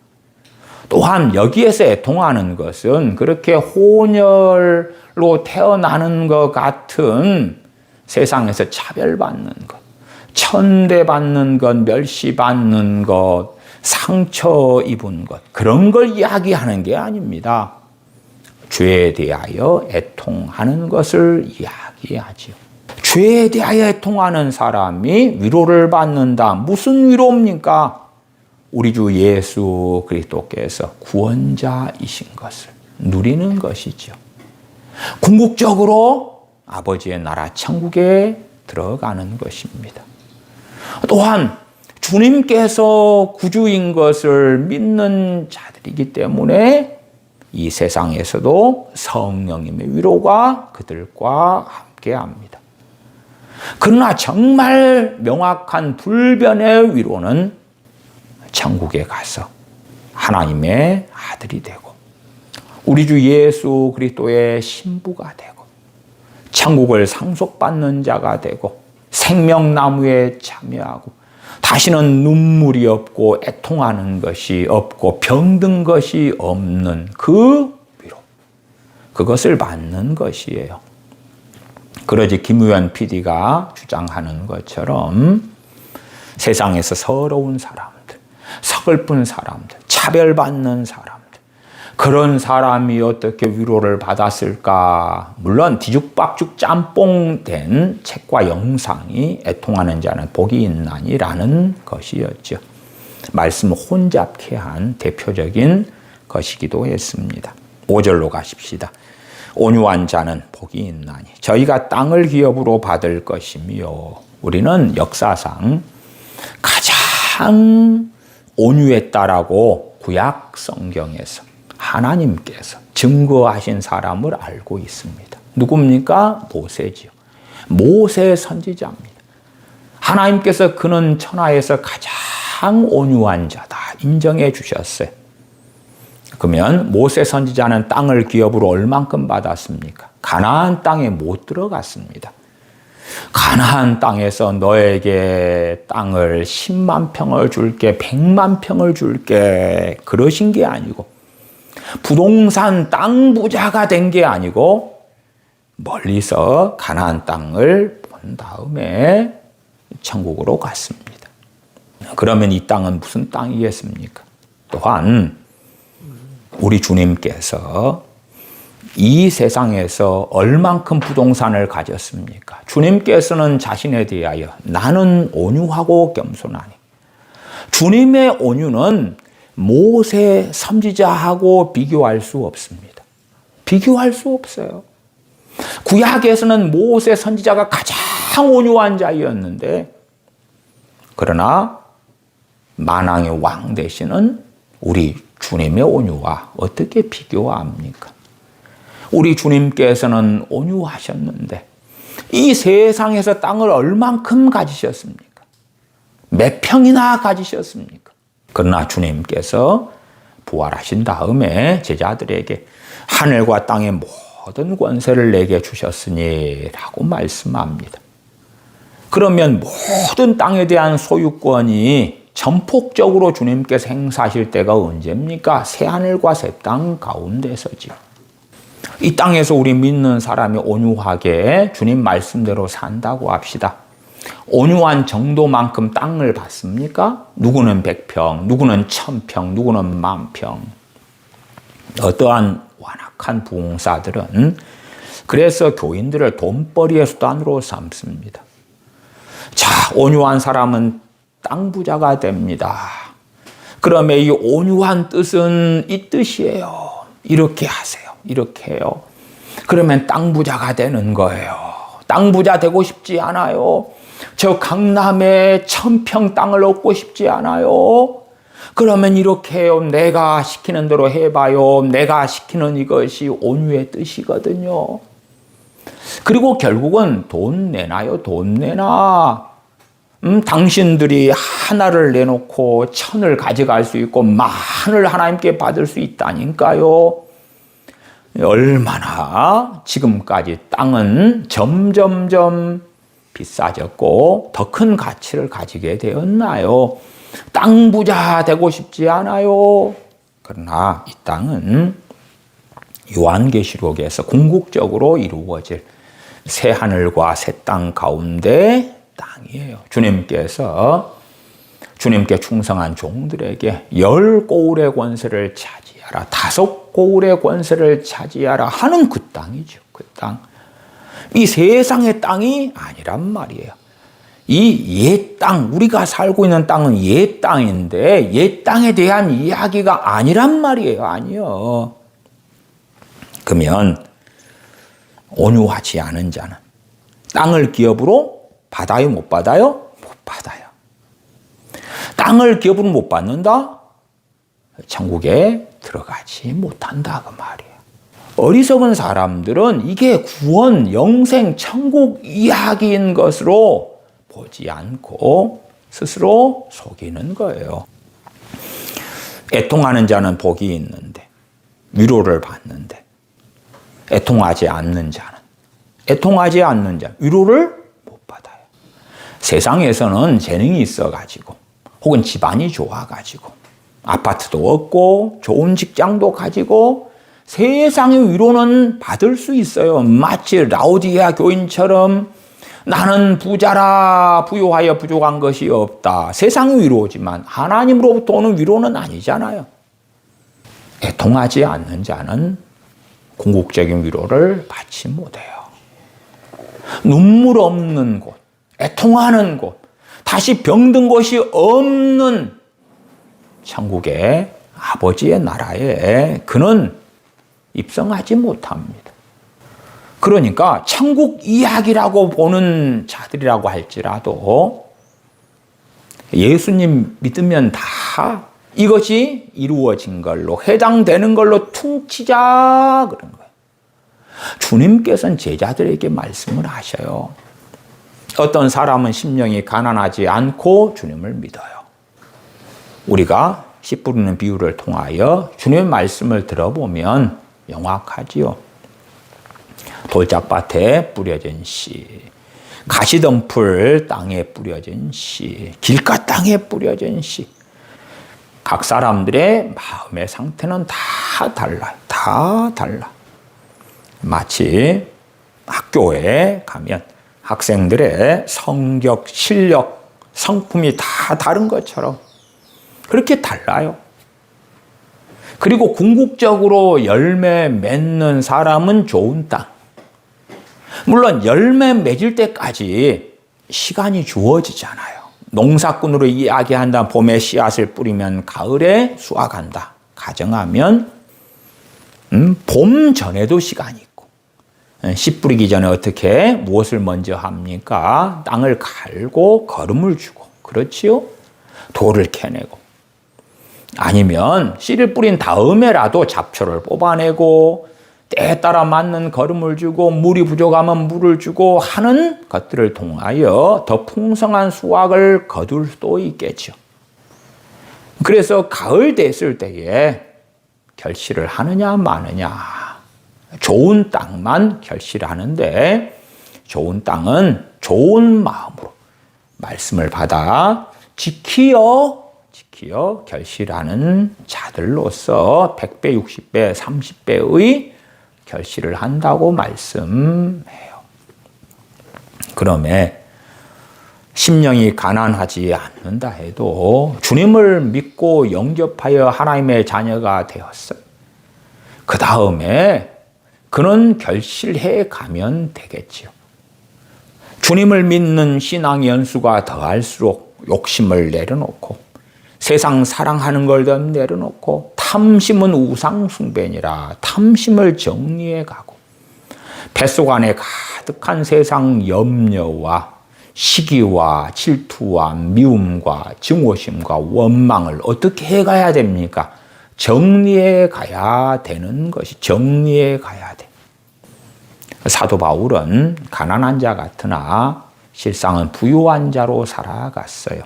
또한 여기에서 애통하는 것은 그렇게 혼혈로 태어나는 것 같은 세상에서 차별받는 것, 천대받는 것, 멸시받는 것, 상처 입은 것, 그런 걸 이야기하는 게 아닙니다. 죄에 대하여 애통하는 것을 이야기하지요. 죄에 대하여 애통하는 사람이 위로를 받는다. 무슨 위로입니까? 우리 주 예수 그리스도께서 구원자이신 것을 누리는 것이죠. 궁극적으로 아버지의 나라 천국에 들어가는 것입니다. 또한 주님께서 구주인 것을 믿는 자들이기 때문에 이 세상에서도 성령님의 위로가 그들과 함께합니다. 그러나 정말 명확한 불변의 위로는 천국에 가서 하나님의 아들이 되고 우리 주 예수 그리스도의 신부가 되고 천국을 상속받는 자가 되고 생명나무에 참여하고 다시는 눈물이 없고 애통하는 것이 없고 병든 것이 없는 그 위로, 그것을 받는 것이에요. 그러지 김우현 PD가 주장하는 것처럼 세상에서 서러운 사람들, 서글픈 사람들, 차별받는 사람들, 그런 사람이 어떻게 위로를 받았을까? 물론 뒤죽박죽 짬뽕된 책과 영상이 애통하는 자는 복이 있나니라는 것이었죠. 말씀을 혼잡케 한 대표적인 것이기도 했습니다. 5절로 가십시다. 온유한 자는 복이 있나니 저희가 땅을 기업으로 받을 것이며. 우리는 역사상 가장 온유했다라고 구약 성경에서 하나님께서 증거하신 사람을 알고 있습니다. 누굽니까? 모세지요. 모세 선지자입니다. 하나님께서 그는 천하에서 가장 온유한 자다 인정해 주셨어요. 그러면 모세 선지자는 땅을 기업으로 얼만큼 받았습니까? 가나안 땅에 못 들어갔습니다. 가나안 땅에서 너에게 땅을 10만 평을 줄게, 100만 평을 줄게 그러신 게 아니고 부동산 땅 부자가 된 게 아니고 멀리서 가나안 땅을 본 다음에 천국으로 갔습니다. 그러면 이 땅은 무슨 땅이겠습니까? 또한 우리 주님께서 이 세상에서 얼만큼 부동산을 가졌습니까? 주님께서는 자신에 대하여 나는 온유하고 겸손하니. 주님의 온유는 모세 선지자하고 비교할 수 없습니다. 비교할 수 없어요. 구약에서는 모세 선지자가 가장 온유한 자였는데, 그러나 만왕의 왕 되시는 우리 주님의 온유와 어떻게 비교합니까? 우리 주님께서는 온유하셨는데 이 세상에서 땅을 얼만큼 가지셨습니까? 몇 평이나 가지셨습니까? 그러나 주님께서 부활하신 다음에 제자들에게 하늘과 땅의 모든 권세를 내게 주셨으니 라고 말씀합니다. 그러면 모든 땅에 대한 소유권이 전폭적으로 주님께서 행사하실 때가 언제입니까? 새하늘과 새 땅 가운데서지요. 이 땅에서 우리 믿는 사람이 온유하게 주님 말씀대로 산다고 합시다. 온유한 정도만큼 땅을 받습니까? 누구는 100평, 누구는 1000평, 누구는 10,000평. 어떠한 완악한 부흥사들은 그래서 교인들을 돈벌이의 수단으로 삼습니다. 자, 온유한 사람은 땅 부자가 됩니다. 그러면 이 온유한 뜻은 이 뜻이에요. 이렇게 하세요. 이렇게 해요. 그러면 땅 부자가 되는 거예요. 땅 부자 되고 싶지 않아요. 저 강남에 1000평 땅을 얻고 싶지 않아요? 그러면 이렇게 해요. 내가 시키는 대로 해봐요. 내가 시키는 이것이 온유의 뜻이거든요. 그리고 결국은 돈 내놔요. 돈 내놔. 당신들이 하나를 내놓고 1000을 가져갈 수 있고 만을 하나님께 받을 수 있다니까요. 얼마나 지금까지 땅은 점점점 비싸졌고 더 큰 가치를 가지게 되었나요? 땅 부자 되고 싶지 않아요. 그러나 이 땅은 요한계시록에서 궁극적으로 이루어질 새 하늘과 새 땅 가운데 땅이에요. 주님께 충성한 종들에게 10고울의 권세를 차지하라, 5고울의 권세를 차지하라 하는 그 땅이죠. 그 땅. 이 세상의 땅이 아니란 말이에요. 이 옛 땅, 우리가 살고 있는 땅은 옛 땅인데 옛 땅에 대한 이야기가 아니란 말이에요. 아니요. 그러면 온유하지 않은 자는 땅을 기업으로 받아요? 못 받아요? 못 받아요. 땅을 기업으로 못 받는다? 천국에 들어가지 못한다 그 말이에요. 어리석은 사람들은 이게 구원, 영생, 천국 이야기인 것으로 보지 않고 스스로 속이는 거예요. 애통하는 자는 복이 있는데, 위로를 받는데, 애통하지 않는 자는, 위로를 못 받아요. 세상에서는 재능이 있어가지고, 혹은 집안이 좋아가지고, 아파트도 얻고, 좋은 직장도 가지고, 세상의 위로는 받을 수 있어요. 마치 라오디게아 교인처럼 나는 부자라 부유하여 부족한 것이 없다. 세상의 위로지만 하나님으로부터 오는 위로는 아니잖아요. 애통하지 않는 자는 궁극적인 위로를 받지 못해요. 눈물 없는 곳, 애통하는 곳, 다시 병든 곳이 없는 천국의 아버지의 나라에 그는 입성하지 못합니다. 그러니까 천국 이야기라고 보는 자들이라고 할지라도 예수님 믿으면 다 이것이 이루어진 걸로, 해당되는 걸로 퉁치자 그런 거예요. 주님께서는 제자들에게 말씀을 하셔요. 어떤 사람은 심령이 가난하지 않고 주님을 믿어요. 우리가 씨 뿌리는 비유를 통하여 주님의 말씀을 들어보면 명확하지요. 돌짝밭에 뿌려진 씨, 가시덤불 땅에 뿌려진 씨, 길가 땅에 뿌려진 씨. 각 사람들의 마음의 상태는 다 달라요. 다 달라. 마치 학교에 가면 학생들의 성격, 실력, 성품이 다 다른 것처럼 그렇게 달라요. 그리고 궁극적으로 열매 맺는 사람은 좋은 땅. 물론 열매 맺을 때까지 시간이 주어지잖아요. 농사꾼으로 이야기한다. 봄에 씨앗을 뿌리면 가을에 수확한다. 가정하면 봄 전에도 시간이 있고, 씨 뿌리기 전에 어떻게 무엇을 먼저 합니까? 땅을 갈고 거름을 주고, 그렇지요? 돌을 캐내고, 아니면 씨를 뿌린 다음에라도 잡초를 뽑아내고 때에 따라 맞는 거름을 주고 물이 부족하면 물을 주고 하는 것들을 통하여 더 풍성한 수확을 거둘 수도 있겠죠. 그래서 가을 됐을 때에 결실을 하느냐 마느냐, 좋은 땅만 결실하는데 좋은 땅은 좋은 마음으로 말씀을 받아 지키어 결실하는 자들로서 100배, 60배, 30배의 결실을 한다고 말씀해요. 그러면 심령이 가난하지 않는다 해도 주님을 믿고 영접하여 하나님의 자녀가 되었어요. 그 다음에 그는 결실해 가면 되겠지요. 주님을 믿는 신앙 연수가 더할수록 욕심을 내려놓고 세상 사랑하는 걸 더 내려놓고 탐심은 우상숭배니라 탐심을 정리해 가고 뱃속 안에 가득한 세상 염려와 시기와 질투와 미움과 증오심과 원망을 어떻게 해가야 됩니까? 정리해 가야 되는 것이 정리해 가야 돼. 사도 바울은 가난한 자 같으나 실상은 부유한 자로 살아갔어요.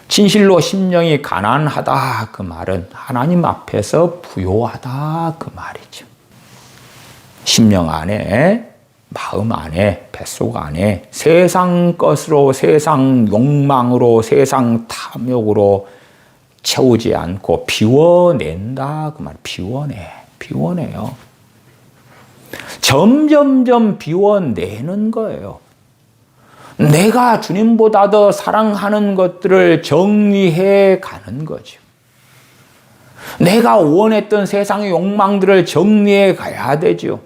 진실로 심령이 가난하다 그 말은 하나님 앞에서 부요하다 그 말이죠. 심령 안에, 마음 안에, 뱃속 안에 세상 것으로, 세상 욕망으로, 세상 탐욕으로 채우지 않고 비워낸다 그 말. 비워내요. 점점점 비워내는 거예요. 내가 주님보다 더 사랑하는 것들을 정리해 가는 거죠. 내가 원했던 세상의 욕망들을 정리해 가야 되죠.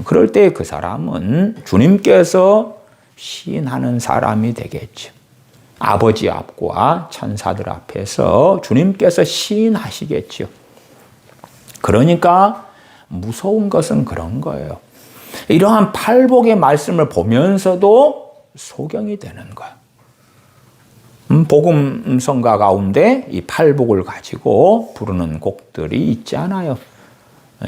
그럴 때 그 사람은 주님께서 시인하는 사람이 되겠죠. 아버지 앞과 천사들 앞에서 주님께서 시인하시겠죠. 그러니까 무서운 것은 그런 거예요. 이러한 팔복의 말씀을 보면서도 소경이 되는 거예요. 복음성가 가운데 이 팔복을 가지고 부르는 곡들이 있잖아요.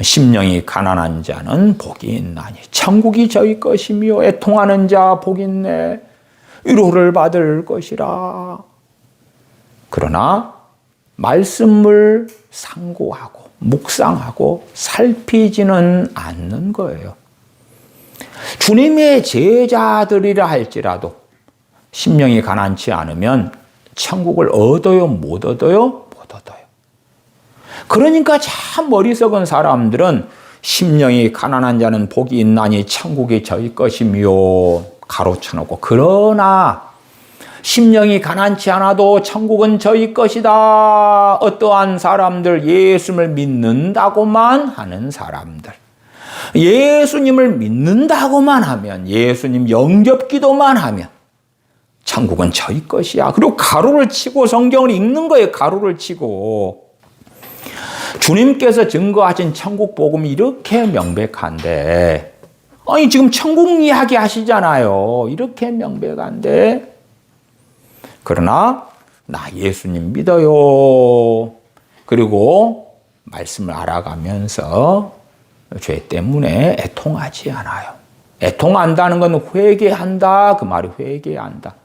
심령이 가난한 자는 복이 있나니 천국이 저희 것이며 애통하는 자 복이 있네 위로를 받을 것이라. 그러나 말씀을 상고하고 묵상하고 살피지는 않는 거예요. 주님의 제자들이라 할지라도 심령이 가난치 않으면 천국을 얻어요? 못 얻어요? 못 얻어요. 그러니까 참 어리석은 사람들은 심령이 가난한 자는 복이 있나니 천국이 저희 것이며 가로쳐놓고, 그러나 심령이 가난치 않아도 천국은 저희 것이다. 어떠한 사람들, 예수님을 믿는다고만 하는 사람들, 예수님을 믿는다고만 하면, 예수님 영접기도만 하면 천국은 저희 것이야. 그리고 가로를 치고 성경을 읽는 거예요. 가로를 치고. 주님께서 증거하신 천국 복음이 이렇게 명백한데, 아니 지금 천국 이야기 하시잖아요. 이렇게 명백한데, 그러나 나 예수님 믿어요. 그리고 말씀을 알아가면서 죄 때문에 애통하지 않아요. 애통한다는 건 회개한다 그 말이. 회개한다.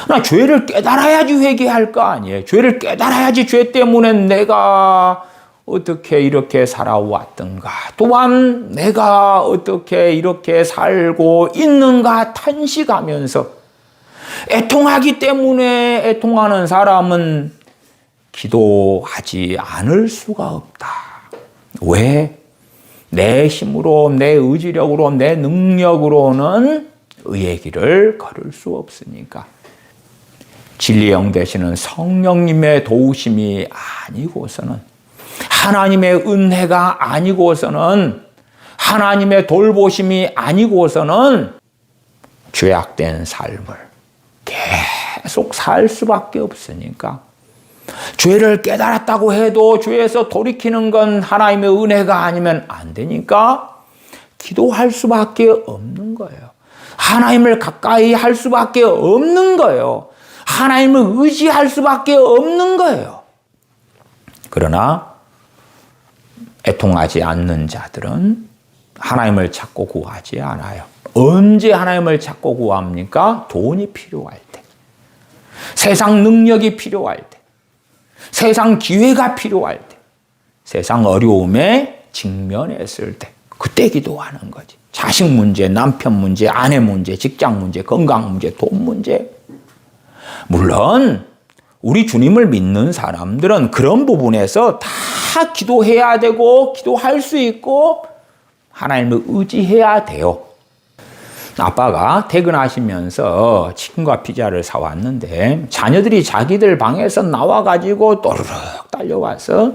나 죄를 깨달아야지 회개할 거 아니에요. 죄를 깨달아야지 죄 때문에 내가 어떻게 이렇게 살아왔던가, 또한 내가 어떻게 이렇게 살고 있는가 탄식하면서, 애통하기 때문에 애통하는 사람은 기도하지 않을 수가 없다. 왜? 내 힘으로, 내 의지력으로, 내 능력으로는 의의 길을 걸을 수 없으니까. 진리의 영 되시는 성령님의 도우심이 아니고서는, 하나님의 은혜가 아니고서는, 하나님의 돌보심이 아니고서는 죄악된 삶을 계속 살 수밖에 없으니까, 죄를 깨달았다고 해도 죄에서 돌이키는 건 하나님의 은혜가 아니면 안 되니까 기도할 수밖에 없는 거예요. 하나님을 가까이 할 수밖에 없는 거예요. 하나님을 의지할 수밖에 없는 거예요. 그러나 애통하지 않는 자들은 하나님을 찾고 구하지 않아요. 언제 하나님을 찾고 구합니까? 돈이 필요할 때, 세상 능력이 필요할 때, 세상 기회가 필요할 때, 세상 어려움에 직면했을 때, 그때 기도하는 거지. 자식 문제, 남편 문제, 아내 문제, 직장 문제, 건강 문제, 돈 문제. 물론 우리 주님을 믿는 사람들은 그런 부분에서 다 기도해야 되고 기도할 수 있고 하나님을 의지해야 돼요. 아빠가 퇴근하시면서 치킨과 피자를 사왔는데 자녀들이 자기들 방에서 나와가지고 또르륵 달려와서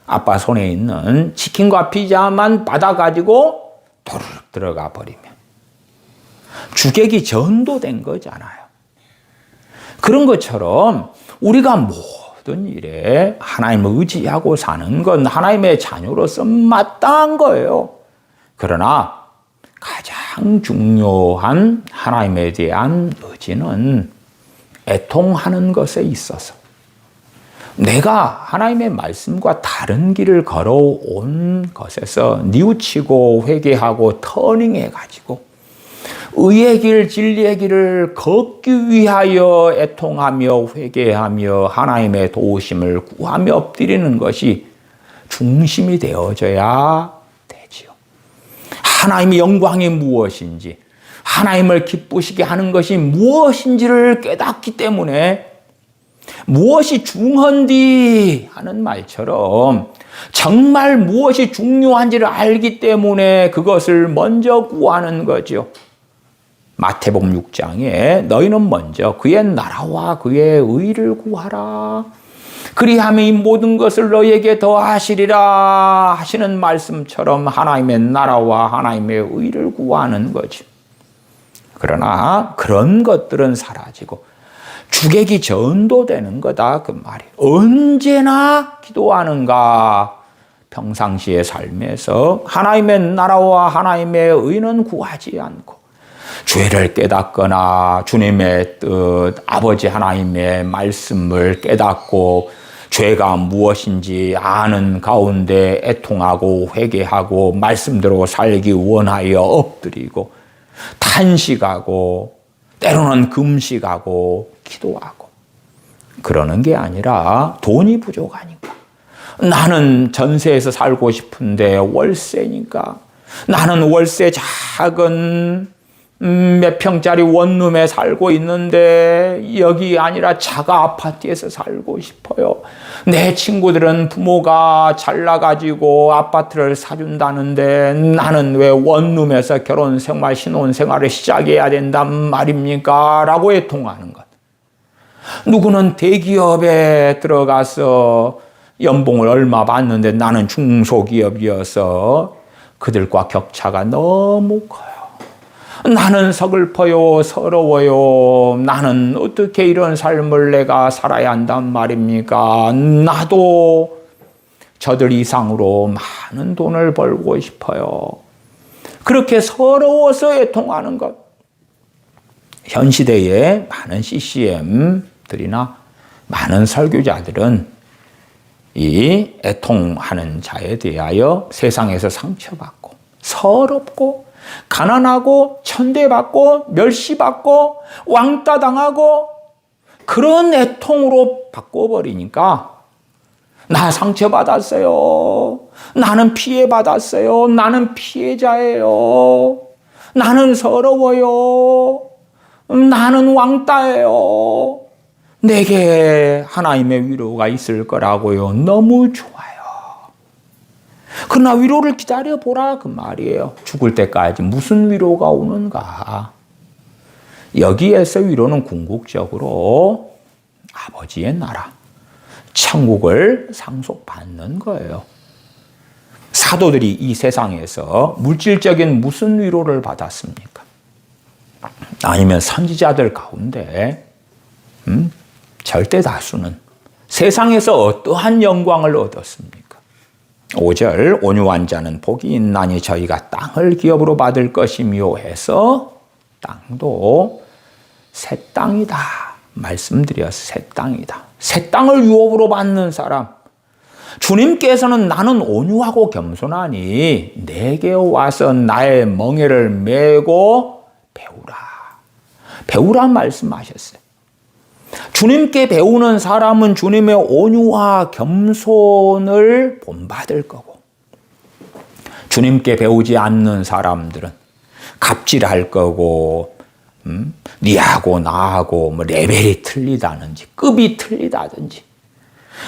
아빠 손에 있는 치킨과 피자만 받아가지고 또르륵 들어가 버리면 주객이 전도된 거잖아요. 그런 것처럼 우리가 모든 일에 하나님을 의지하고 사는 건 하나님의 자녀로서 마땅한 거예요. 그러나 가장 가장 중요한 하나님에 대한 의지는 애통하는 것에 있어서 내가 하나님의 말씀과 다른 길을 걸어온 것에서 뉘우치고 회개하고 터닝해가지고 의의 길, 진리의 길을 걷기 위하여 애통하며 회개하며 하나님의 도우심을 구하며 엎드리는 것이 중심이 되어져야 되지요. 하나님의 영광이 무엇인지, 하나님을 기쁘시게 하는 것이 무엇인지를 깨닫기 때문에 무엇이 중헌디 하는 말처럼 정말 무엇이 중요한지를 알기 때문에 그것을 먼저 구하는 거죠. 마태복음 6장에 너희는 먼저 그의 나라와 그의 의를 구하라. 그리하면 이 모든 것을 너희에게 더하시리라 하시는 말씀처럼 하나님의 나라와 하나님의 의를 구하는 거죠. 그러나 그런 것들은 사라지고 주객이 전도되는 거다 그 말이에요. 언제나 기도하는가? 평상시의 삶에서 하나님의 나라와 하나님의 의는 구하지 않고 죄를 깨닫거나 주님의 뜻, 아버지 하나님의 말씀을 깨닫고 죄가 무엇인지 아는 가운데 애통하고 회개하고 말씀대로 살기 원하여 엎드리고 탄식하고 때로는 금식하고 기도하고 그러는 게 아니라 돈이 부족하니까 나는 전세에서 살고 싶은데 월세니까 나는 월세 작은 몇 평짜리 원룸에 살고 있는데 여기 아니라 자가 아파트에서 살고 싶어요. 내 친구들은 부모가 잘나가지고 아파트를 사준다는데 나는 왜 원룸에서 결혼생활, 신혼생활을 시작해야 된단 말입니까? 라고 애통하는 것. 누구는 대기업에 들어가서 연봉을 얼마 받는데 나는 중소기업이어서 그들과 격차가 너무 커요. 나는 서글퍼요, 서러워요. 나는 어떻게 이런 삶을 내가 살아야 한단 말입니까? 나도 저들 이상으로 많은 돈을 벌고 싶어요. 그렇게 서러워서 애통하는 것. 현 시대에 많은 CCM들이나 많은 설교자들은 이 애통하는 자에 대하여 세상에서 상처받고 서럽고 가난하고 천대받고 멸시받고 왕따당하고 그런 애통으로 바꿔버리니까 나 상처받았어요. 나는 피해받았어요. 나는 피해자예요. 나는 서러워요. 나는 왕따예요. 내게 하나님의 위로가 있을 거라고요. 너무 좋아요. 그러나 위로를 기다려보라 그 말이에요. 죽을 때까지 무슨 위로가 오는가. 여기에서 위로는 궁극적으로 아버지의 나라, 천국을 상속받는 거예요. 사도들이 이 세상에서 물질적인 무슨 위로를 받았습니까? 아니면 선지자들 가운데 절대 다수는 세상에서 어떠한 영광을 얻었습니까? 5절 온유한 자는 복이 있나니 저희가 땅을 기업으로 받을 것이며 해서 땅도 새 땅이다 말씀드렸어요. 새 땅이다. 새 땅을 유업으로 받는 사람. 주님께서는 나는 온유하고 겸손하니 내게 와서 나의 멍에를 메고 배우라. 배우라 말씀하셨어요. 주님께 배우는 사람은 주님의 온유와 겸손을 본받을 거고 주님께 배우지 않는 사람들은 갑질할 거고 니하고 나하고 뭐 레벨이 틀리다든지 급이 틀리다든지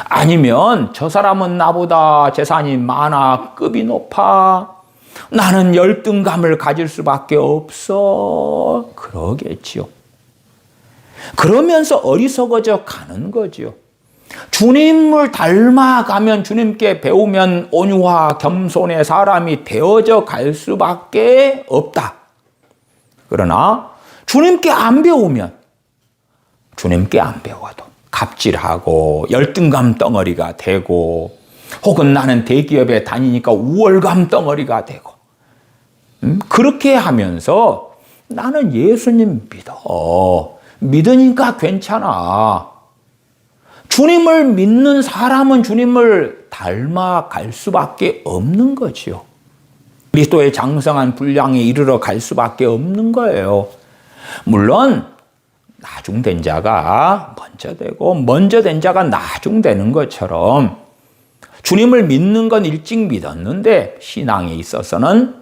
아니면 저 사람은 나보다 재산이 많아 급이 높아 나는 열등감을 가질 수밖에 없어 그러겠지요. 그러면서 어리석어져 가는 거죠. 주님을 닮아가면 주님께 배우면 온유와 겸손의 사람이 되어져 갈 수밖에 없다. 그러나 주님께 안 배우면 주님께 안 배워도 갑질하고 열등감 덩어리가 되고 혹은 나는 대기업에 다니니까 우월감 덩어리가 되고 그렇게 하면서 나는 예수님 믿어. 믿으니까 괜찮아. 주님을 믿는 사람은 주님을 닮아갈 수밖에 없는 거지요. 그리스도의 장성한 분량에 이르러 갈 수밖에 없는 거예요. 물론 나중된 자가 먼저 되고 먼저 된 자가 나중되는 것처럼 주님을 믿는 건 일찍 믿었는데 신앙에 있어서는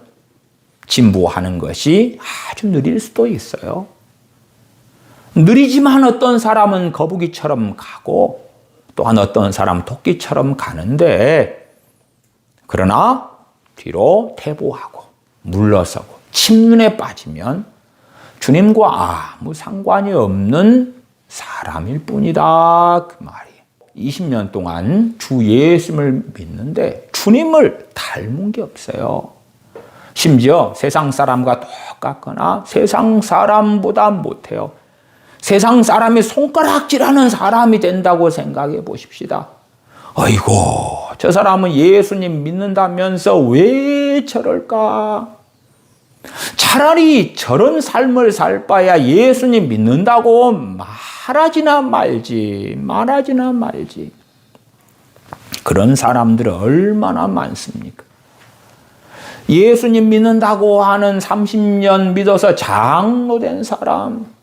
진보하는 것이 아주 느릴 수도 있어요. 느리지만 어떤 사람은 거북이처럼 가고 또한 어떤 사람은 토끼처럼 가는데 그러나 뒤로 퇴보하고 물러서고 침륜에 빠지면 주님과 아무 상관이 없는 사람일 뿐이다. 그 말이에요. 20년 동안 주 예수님을 믿는데 주님을 닮은 게 없어요. 심지어 세상 사람과 똑같거나 세상 사람보다 못해요. 세상 사람이 손가락질하는 사람이 된다고 생각해 보십시다. 어이고, 저 사람은 예수님 믿는다면서 왜 저럴까? 차라리 저런 삶을 살 바야 예수님 믿는다고 말하지나 말지. 그런 사람들은 얼마나 많습니까? 예수님 믿는다고 하는 30년 믿어서 장로 된 사람,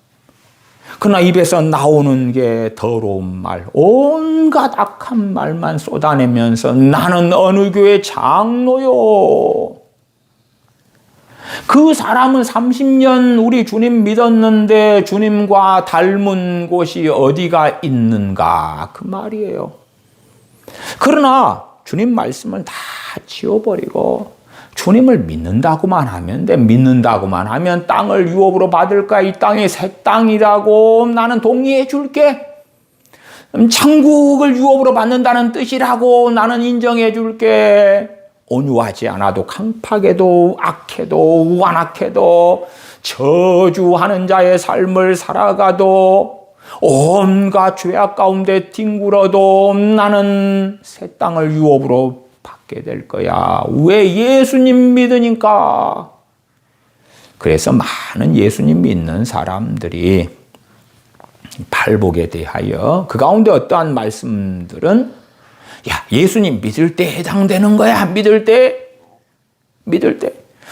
그러나 입에서 나오는 게 더러운 말, 온갖 악한 말만 쏟아내면서 나는 어느 교회 장로요. 그 사람은 30년 우리 주님 믿었는데 주님과 닮은 곳이 어디가 있는가? 그 말이에요. 그러나 주님 말씀을 다 지워버리고 주님을 믿는다고만 하면 땅을 유업으로 받을까? 이 땅이 새 땅이라고 나는 동의해 줄게. 천국을 유업으로 받는다는 뜻이라고 나는 인정해 줄게. 온유하지 않아도 강팍해도 악해도 완악해도 저주하는 자의 삶을 살아가도 온갖 죄악 가운데 뒹굴어도 나는 새 땅을 유업으로 받게 될 거야. 왜? 예수님 믿으니까. 그래서 많은 예수님 믿는 사람들이 팔복에 대하여 그 가운데 어떠한 말씀들은 야, 예수님 믿을 때 해당되는 거야. 믿을 때.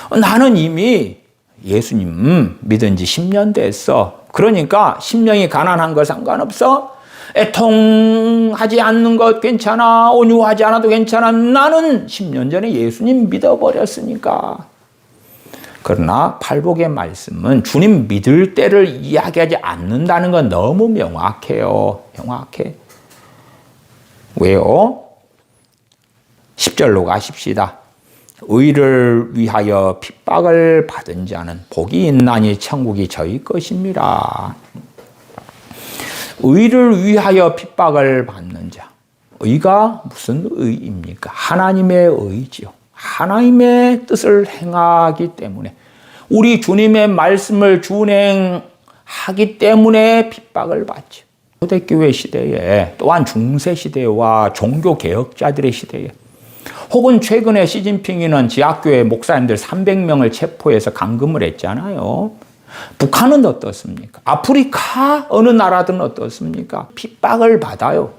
나는 이미 예수님 믿은 지 10년 됐어. 그러니까 심령이 가난한 거 상관없어. 애통하지 않는 것 괜찮아. 온유하지 않아도 괜찮아. 나는 10년 전에 예수님 믿어버렸으니까. 그러나 팔복의 말씀은 주님 믿을 때를 이야기하지 않는다는 건 너무 명확해요. 명확해. 왜요? 10절로 가십시다. 의를 위하여 핍박을 받은 자는 복이 있나니 천국이 저희 것입니다. 의를 위하여 핍박을 받는 자. 의가 무슨 의입니까? 하나님의 의지요. 하나님의 뜻을 행하기 때문에 우리 주님의 말씀을 준행하기 때문에 핍박을 받죠. 초대교회 시대에 또한 중세시대와 종교개혁자들의 시대에 혹은 최근에 시진핑이는 지하교회 목사님들 300명을 체포해서 감금을 했잖아요. 북한은 어떻습니까? 아프리카 어느 나라든 어떻습니까? 핍박을 받아요.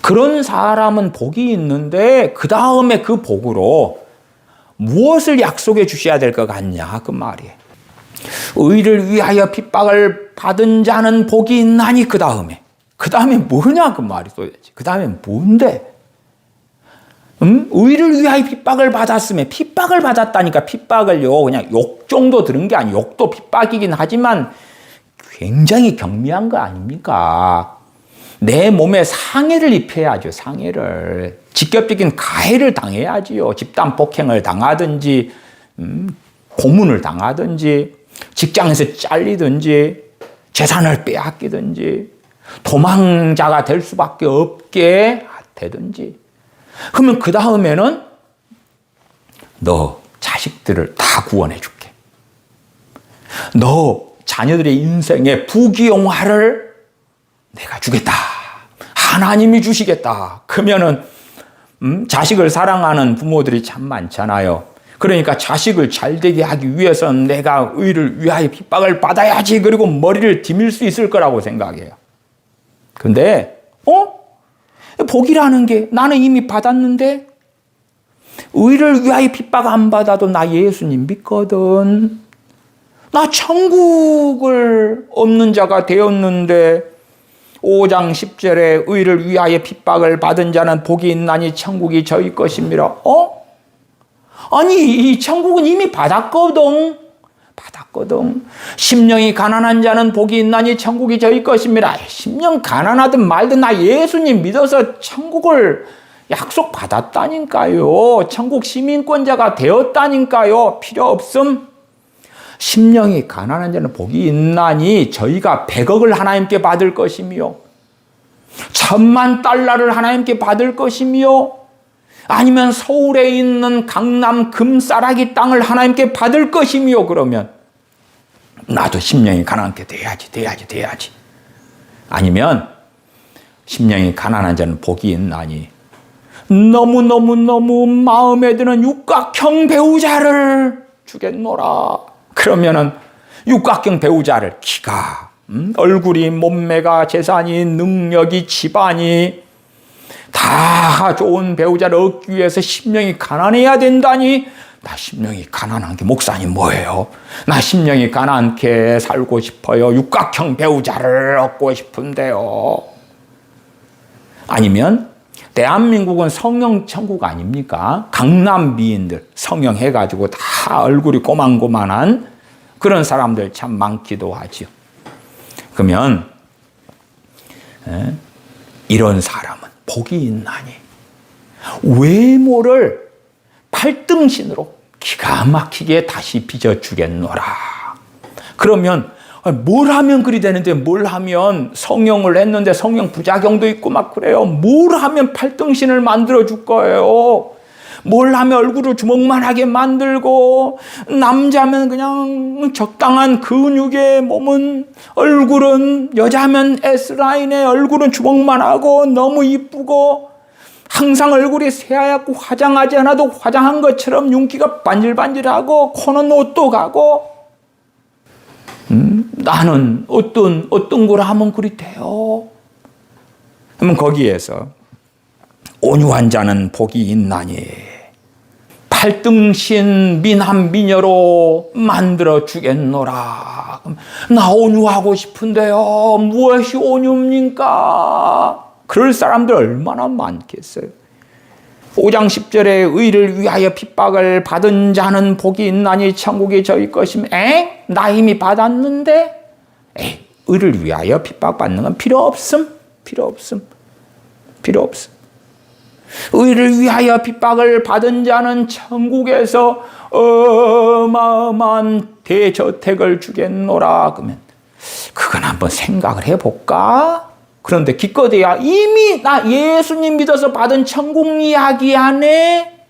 그런 사람은 복이 있는데 그 다음에 그 복으로 무엇을 약속해 주셔야 될 것 같냐 그 말이에요. 의를 위하여 핍박을 받은 자는 복이 있나니 그 다음에 뭐냐 그 말이 도대체. 그 다음에 뭔데? 의를 위하여 핍박을 받았으면 핍박을 받았다니까. 핍박을요 그냥 욕 정도 들은 게 아니에요. 욕도 핍박이긴 하지만 굉장히 경미한 거 아닙니까? 내 몸에 상해를 입혀야죠. 상해를. 직접적인 가해를 당해야지요. 집단 폭행을 당하든지 고문을 당하든지 직장에서 잘리든지 재산을 빼앗기든지 도망자가 될 수밖에 없게 되든지. 그러면 그 다음에는 너 자식들을 다 구원해 줄게. 너 자녀들의 인생의 부귀영화를 내가 주겠다. 하나님이 주시겠다. 그러면은 자식을 사랑하는 부모들이 참 많잖아요. 그러니까 자식을 잘되게 하기 위해서는 내가 의를 위하여 핍박을 받아야지, 그리고 머리를 디밀 수 있을 거라고 생각해요. 근데 복이라는 게 나는 이미 받았는데, 의를 위하여 핍박 안 받아도 나 예수님 믿거든. 나 천국을 얻는 자가 되었는데, 5장 10절에 의를 위하여 핍박을 받은 자는 복이 있나니 천국이 저희 것입니다. 아니, 이 천국은 이미 받았거든. 심령이 가난한 자는 복이 있나니 천국이 저희 것입니다. 심령 가난하든 말든 나 예수님 믿어서 천국을 약속받았다니까요. 천국 시민권자가 되었다니까요. 필요 없음. 심령이 가난한 자는 복이 있나니 저희가 100억을 하나님께 받을 것이며 1000만 달러를 하나님께 받을 것이며 아니면 서울에 있는 강남 금싸라기 땅을 하나님께 받을 것이며, 그러면 나도 심령이 가난하게 돼야지. 아니면 심령이 가난한 자는 복이 있나니 너무 마음에 드는 육각형 배우자를 주겠노라. 그러면은 육각형 배우자를 키가, 얼굴이, 몸매가, 재산이, 능력이, 집안이 다 좋은 배우자를 얻기 위해서 심령이 가난해야 된다니, 나 심령이 가난한 게 목사님 뭐예요? 나 심령이 가난하게 살고 싶어요. 육각형 배우자를 얻고 싶은데요. 아니면 대한민국은 성형 천국 아닙니까? 강남 미인들 성형 해가지고 다 얼굴이 꼬만꼬만한 그런 사람들 참 많기도 하죠. 그러면 이런 사람은 복이 있나니 외모를 팔등신으로 기가 막히게 다시 빚어주겠노라. 그러면 뭘 하면 그리 되는데, 뭘 하면 성형을 했는데 성형 부작용도 있고 막 그래요. 뭘 하면 팔등신을 만들어줄 거예요. 뭘 하면 얼굴을 주먹만하게 만들고, 남자면 그냥 적당한 근육의 몸은, 얼굴은 여자면 S라인에 얼굴은 주먹만하고 너무 이쁘고, 항상 얼굴이 새하얗고 화장하지 않아도 화장한 것처럼 윤기가 반질반질하고 코는 옷도 가고, 나는 어떤 걸 하면 그리 돼요. 그러면 거기에서 온유한 자는 복이 있나니 팔등신 미남 미녀로 만들어 주겠노라. 나 온유하고 싶은데요. 무엇이 온유입니까? 그럴 사람들 얼마나 많겠어요. 5장 10절에 의를 위하여 핍박을 받은 자는 복이 있나니 천국이 저희 것이며, 나 이미 받았는데? 의를 위하여 핍박받는 건 필요 없음. 의를 위하여 핍박을 받은 자는 천국에서 어마어마한 대저택을 주겠노라. 그러면 그건 한번 생각을 해볼까? 그런데 기껏해야 이미 나 예수님 믿어서 받은 천국 이야기 안에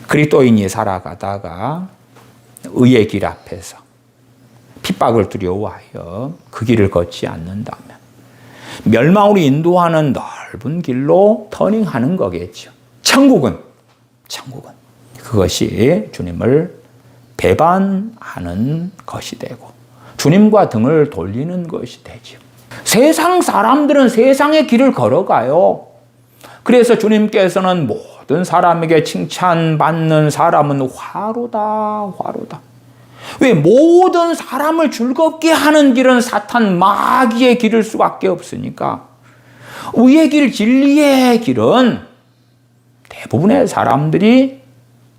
그리스도인이 살아가다가 의의 길 앞에서 핍박을 두려워하여 그 길을 걷지 않는다면 멸망으로 인도하는 넓은 길로 터닝하는 거겠죠. 천국은 그것이 주님을 배반하는 것이 되고 주님과 등을 돌리는 것이 되죠. 세상 사람들은 세상의 길을 걸어가요. 그래서 주님께서는 모든 사람에게 칭찬받는 사람은 화로다. 왜? 모든 사람을 즐겁게 하는 길은 사탄 마귀의 길일 수밖에 없으니까 의의 길, 진리의 길은 대부분의 사람들이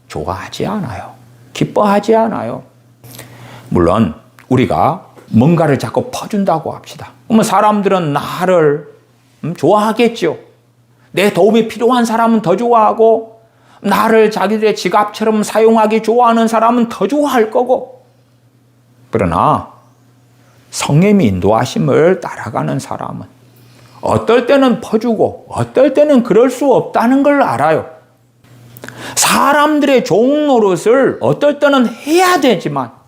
좋아하지 않아요. 기뻐하지 않아요. 물론 우리가 뭔가를 자꾸 퍼준다고 합시다. 그러면 사람들은 나를 좋아하겠죠. 내 도움이 필요한 사람은 더 좋아하고, 나를 자기들의 지갑처럼 사용하기 좋아하는 사람은 더 좋아할 거고. 그러나 성령의 인도하심을 따라가는 사람은 어떨 때는 퍼주고 어떨 때는 그럴 수 없다는 걸 알아요. 사람들의 종 노릇을 어떨 때는 해야 되지만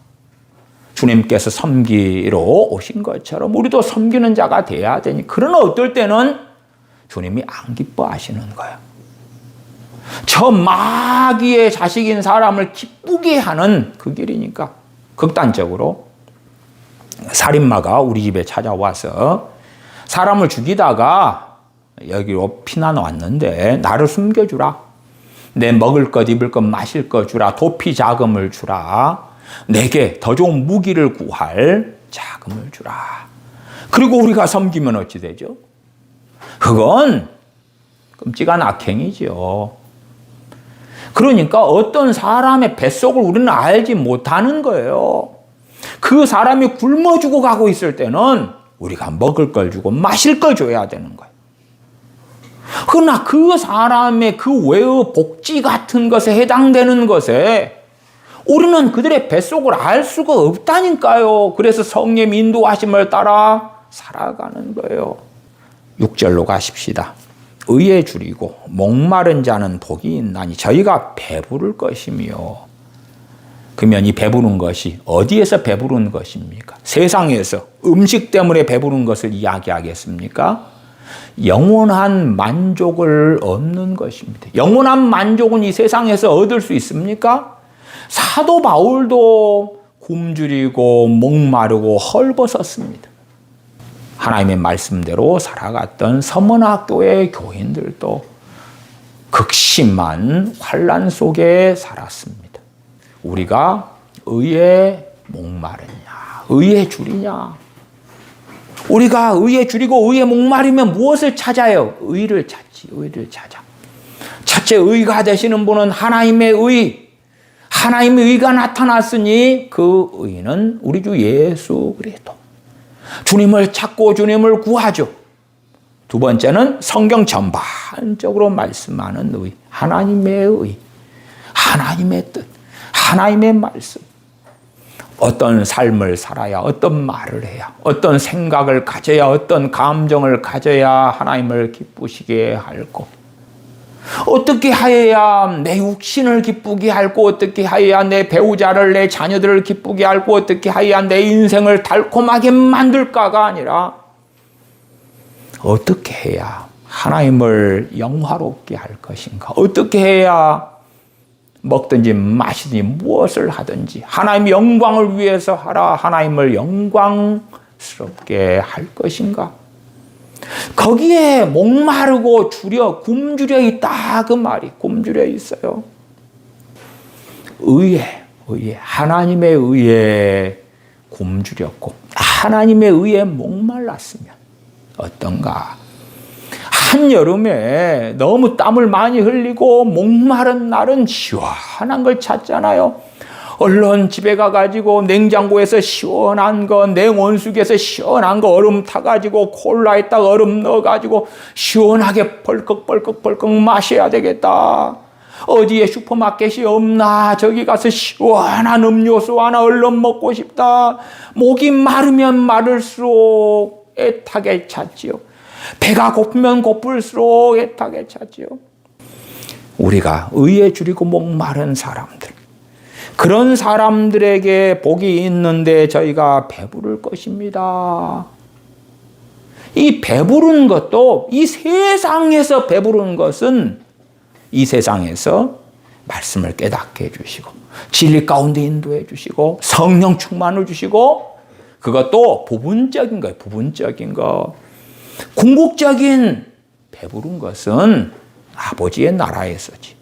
주님께서 섬기러 오신 것처럼 우리도 섬기는 자가 돼야 되니, 그러나 어떨 때는 주님이 안 기뻐하시는 거예요. 저 마귀의 자식인 사람을 기쁘게 하는 그 길이니까. 극단적으로 살인마가 우리 집에 찾아와서 사람을 죽이다가 여기로 피난 왔는데 나를 숨겨주라. 내 먹을 것, 입을 것, 마실 것 주라. 도피 자금을 주라. 내게 더 좋은 무기를 구할 자금을 주라. 그리고 우리가 섬기면 어찌 되죠? 그건 끔찍한 악행이죠. 그러니까 어떤 사람의 뱃속을 우리는 알지 못하는 거예요. 그 사람이 굶어 죽어 가고 있을 때는 우리가 먹을 걸 주고 마실 걸 줘야 되는 거예요. 그러나 그 사람의 그 외의 복지 같은 것에 해당되는 것에 우리는 그들의 뱃속을 알 수가 없다니까요. 그래서 성령 인도하심을 따라 살아가는 거예요. 6절로 가십시다. 의에 줄이고 목마른 자는 복이 있나니 저희가 배부를 것이며. 그러면 이 배부른 것이 어디에서 배부른 것입니까? 세상에서 음식 때문에 배부른 것을 이야기하겠습니까? 영원한 만족을 얻는 것입니다. 영원한 만족은 이 세상에서 얻을 수 있습니까? 사도 바울도 굶주리고 목마르고 헐벗었습니다. 하나님의 말씀대로 살아갔던 서문학교의 교인들도 극심한 환난 속에 살았습니다. 우리가 의에 목마르냐, 의에 줄이냐. 우리가 의에 줄이고 의에 목마르면 무엇을 찾아요? 의를 찾지, 의를 찾아. 첫째 의가 되시는 분은 하나님의 의, 하나님의 의가 나타났으니 그 의는 우리 주 예수 그리스도. 주님을 찾고 주님을 구하죠. 두 번째는 성경 전반적으로 말씀하는 의, 하나님의 의, 하나님의 뜻, 하나님의 말씀. 어떤 삶을 살아야, 어떤 말을 해야, 어떤 생각을 가져야, 어떤 감정을 가져야 하나님을 기쁘시게 할고, 어떻게 하여야 내 육신을 기쁘게 할고, 어떻게 하여야 내 배우자를, 내 자녀들을 기쁘게 할고, 어떻게 하여야 내 인생을 달콤하게 만들까가 아니라 어떻게 해야 하나님을 영화롭게 할 것인가, 어떻게 해야 먹든지 마시든지 무엇을 하든지 하나님의 영광을 위해서 하라, 하나님을 영광스럽게 할 것인가. 거기에 목마르고 굶주려 있다 그 말이 굶주려 있어요. 의에 하나님의 의에 굶주렸고 하나님의 의에 목말랐으면 어떤가. 한여름에 너무 땀을 많이 흘리고 목마른 날은 시원한 걸 찾잖아요. 얼른 집에 가가지고 냉장고에서 시원한 거, 냉온수기에서 시원한 거 얼음 타가지고 콜라에다가 얼음 넣어가지고 시원하게 벌컥벌컥 마셔야 되겠다. 어디에 슈퍼마켓이 없나, 저기 가서 시원한 음료수 하나 얼른 먹고 싶다. 목이 마르면 마를수록 애타게 찾지요. 배가 고프면 고플수록 애타게 찾지요. 우리가 의에 줄이고 목마른 사람들, 그런 사람들에게 복이 있는데 저희가 배부를 것입니다. 이 배부른 것도, 이 세상에서 배부른 것은 이 세상에서 말씀을 깨닫게 해주시고 진리 가운데 인도해 주시고 성령 충만을 주시고, 그것도 부분적인 거예요. 부분적인 거. 궁극적인 배부른 것은 아버지의 나라에서지.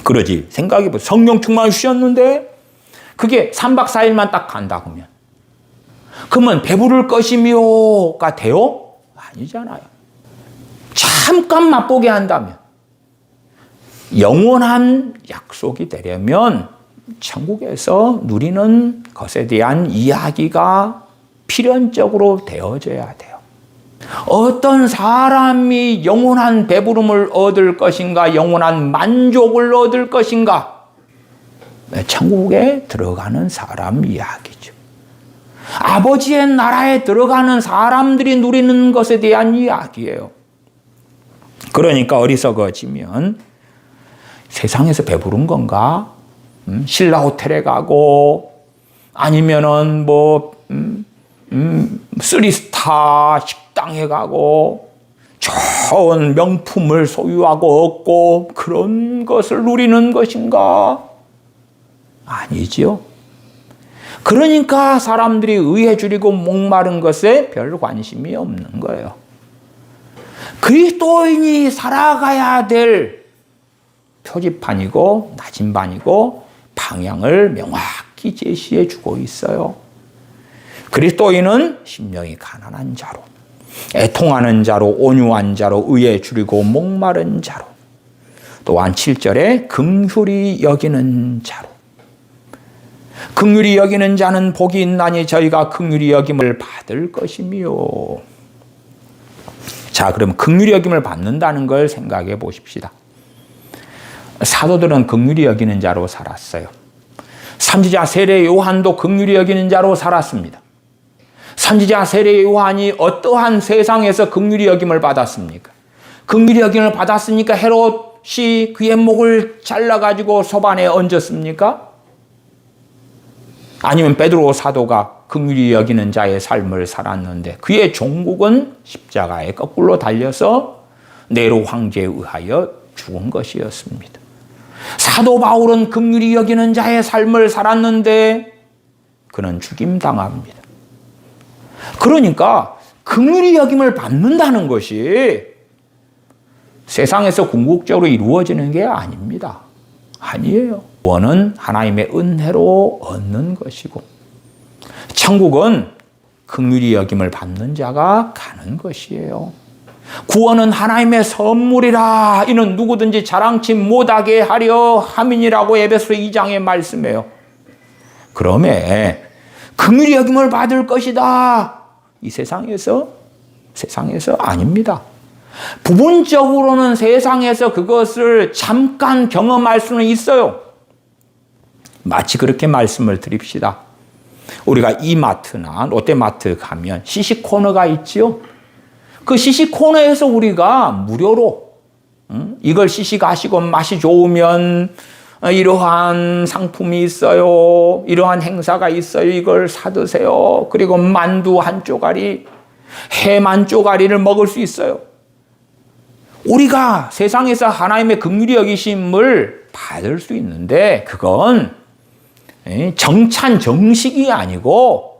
그러지. 생각해보세요. 성령 충만 주셨는데 그게 3박 4일만 딱 간다 그러면 그러면 배부를 것이며가 돼요? 아니잖아요. 잠깐 맛보게 한다면, 영원한 약속이 되려면 천국에서 누리는 것에 대한 이야기가 필연적으로 되어져야 돼요. 어떤 사람이 영원한 배부름을 얻을 것인가, 영원한 만족을 얻을 것인가? 천국에 들어가는 사람 이야기죠. 아버지의 나라에 들어가는 사람들이 누리는 것에 대한 이야기예요. 그러니까 어리석어지면 세상에서 배부른 건가? 신라 호텔에 가고 아니면은 뭐 3스타 식당에 가고 좋은 명품을 소유하고 얻고 그런 것을 누리는 것인가? 아니지요. 그러니까 사람들이 의에 줄이고 목마른 것에 별 관심이 없는 거예요. 그리스도인이 살아가야 될 표지판이고 나침반이고 방향을 명확히 제시해 주고 있어요. 그리스도인은 심령이 가난한 자로, 애통하는 자로, 온유한 자로, 의에 줄이고 목마른 자로, 또한 7절에 긍휼히 여기는 자로. 긍휼히 여기는 자는 복이 있나니 저희가 긍휼히 여김을 받을 것이며. 자, 그럼 긍휼히 여김을 받는다는 걸 생각해 보십시다. 사도들은 긍휼히 여기는 자로 살았어요. 선지자 세례 요한도 긍휼히 여기는 자로 살았습니다. 선지자 세례 요한이 어떠한 세상에서 긍휼히 여김을 받았습니까? 긍휼히 여김을 받았으니까 헤롯이 그의 목을 잘라가지고 소반에 얹었습니까? 아니면 베드로 사도가 긍휼히 여기는 자의 삶을 살았는데 그의 종국은 십자가에 거꾸로 달려서 네로 황제에 의하여 죽은 것이었습니다. 사도 바울은 긍휼히 여기는 자의 삶을 살았는데 그는 죽임당합니다. 그러니까 긍휼히 여김을 받는다는 것이 세상에서 궁극적으로 이루어지는 게 아닙니다. 아니에요. 구원은 하나님의 은혜로 얻는 것이고 천국은 긍휼히 여김을 받는 자가 가는 것이에요. 구원은 하나님의 선물이라 이는 누구든지 자랑치 못하게 하려 함이니라고 에베소 2장에 말씀해요. 그러면 긍휼히 여김을 받을 것이다. 이 세상에서 아닙니다. 부분적으로는 세상에서 그것을 잠깐 경험할 수는 있어요. 마치 그렇게 말씀을 드립시다. 우리가 이마트나 롯데마트 가면 시식코너가 있지요. 그 시식코너에서 우리가 무료로 이걸 시식하시고 맛이 좋으면 이러한 상품이 있어요. 이러한 행사가 있어요. 이걸 사드세요. 그리고 만두 한 쪼가리, 햄 한 쪼가리를 먹을 수 있어요. 우리가 세상에서 하나님의 긍휼히 여기심을 받을 수 있는데 그건 정찬 정식이 아니고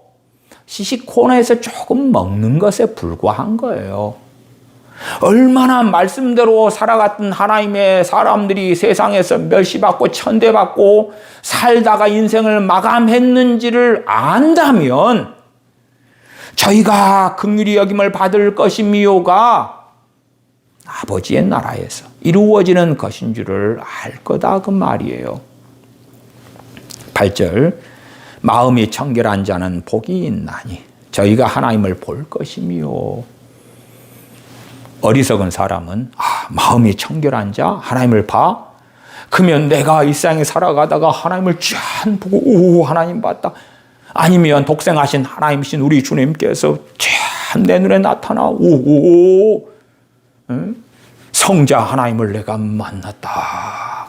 시식코너에서 조금 먹는 것에 불과한 거예요. 얼마나 말씀대로 살아갔던 하나님의 사람들이 세상에서 멸시받고 천대받고 살다가 인생을 마감했는지를 안다면 저희가 긍휼히 여김을 받을 것이미요가 아버지의 나라에서 이루어지는 것인 줄을 알 거다 그 말이에요. 8절 마음이 청결한 자는 복이 있나니 저희가 하나님을 볼 것이며. 어리석은 사람은 마음이 청결한 자 하나님을 봐? 그러면 내가 이 세상에 살아가다가 하나님을 쫙 보고 오 하나님 봤다. 아니면 독생하신 하나님이신 우리 주님께서 쫙 내 눈에 나타나 오 성자 하나님을 내가 만났다.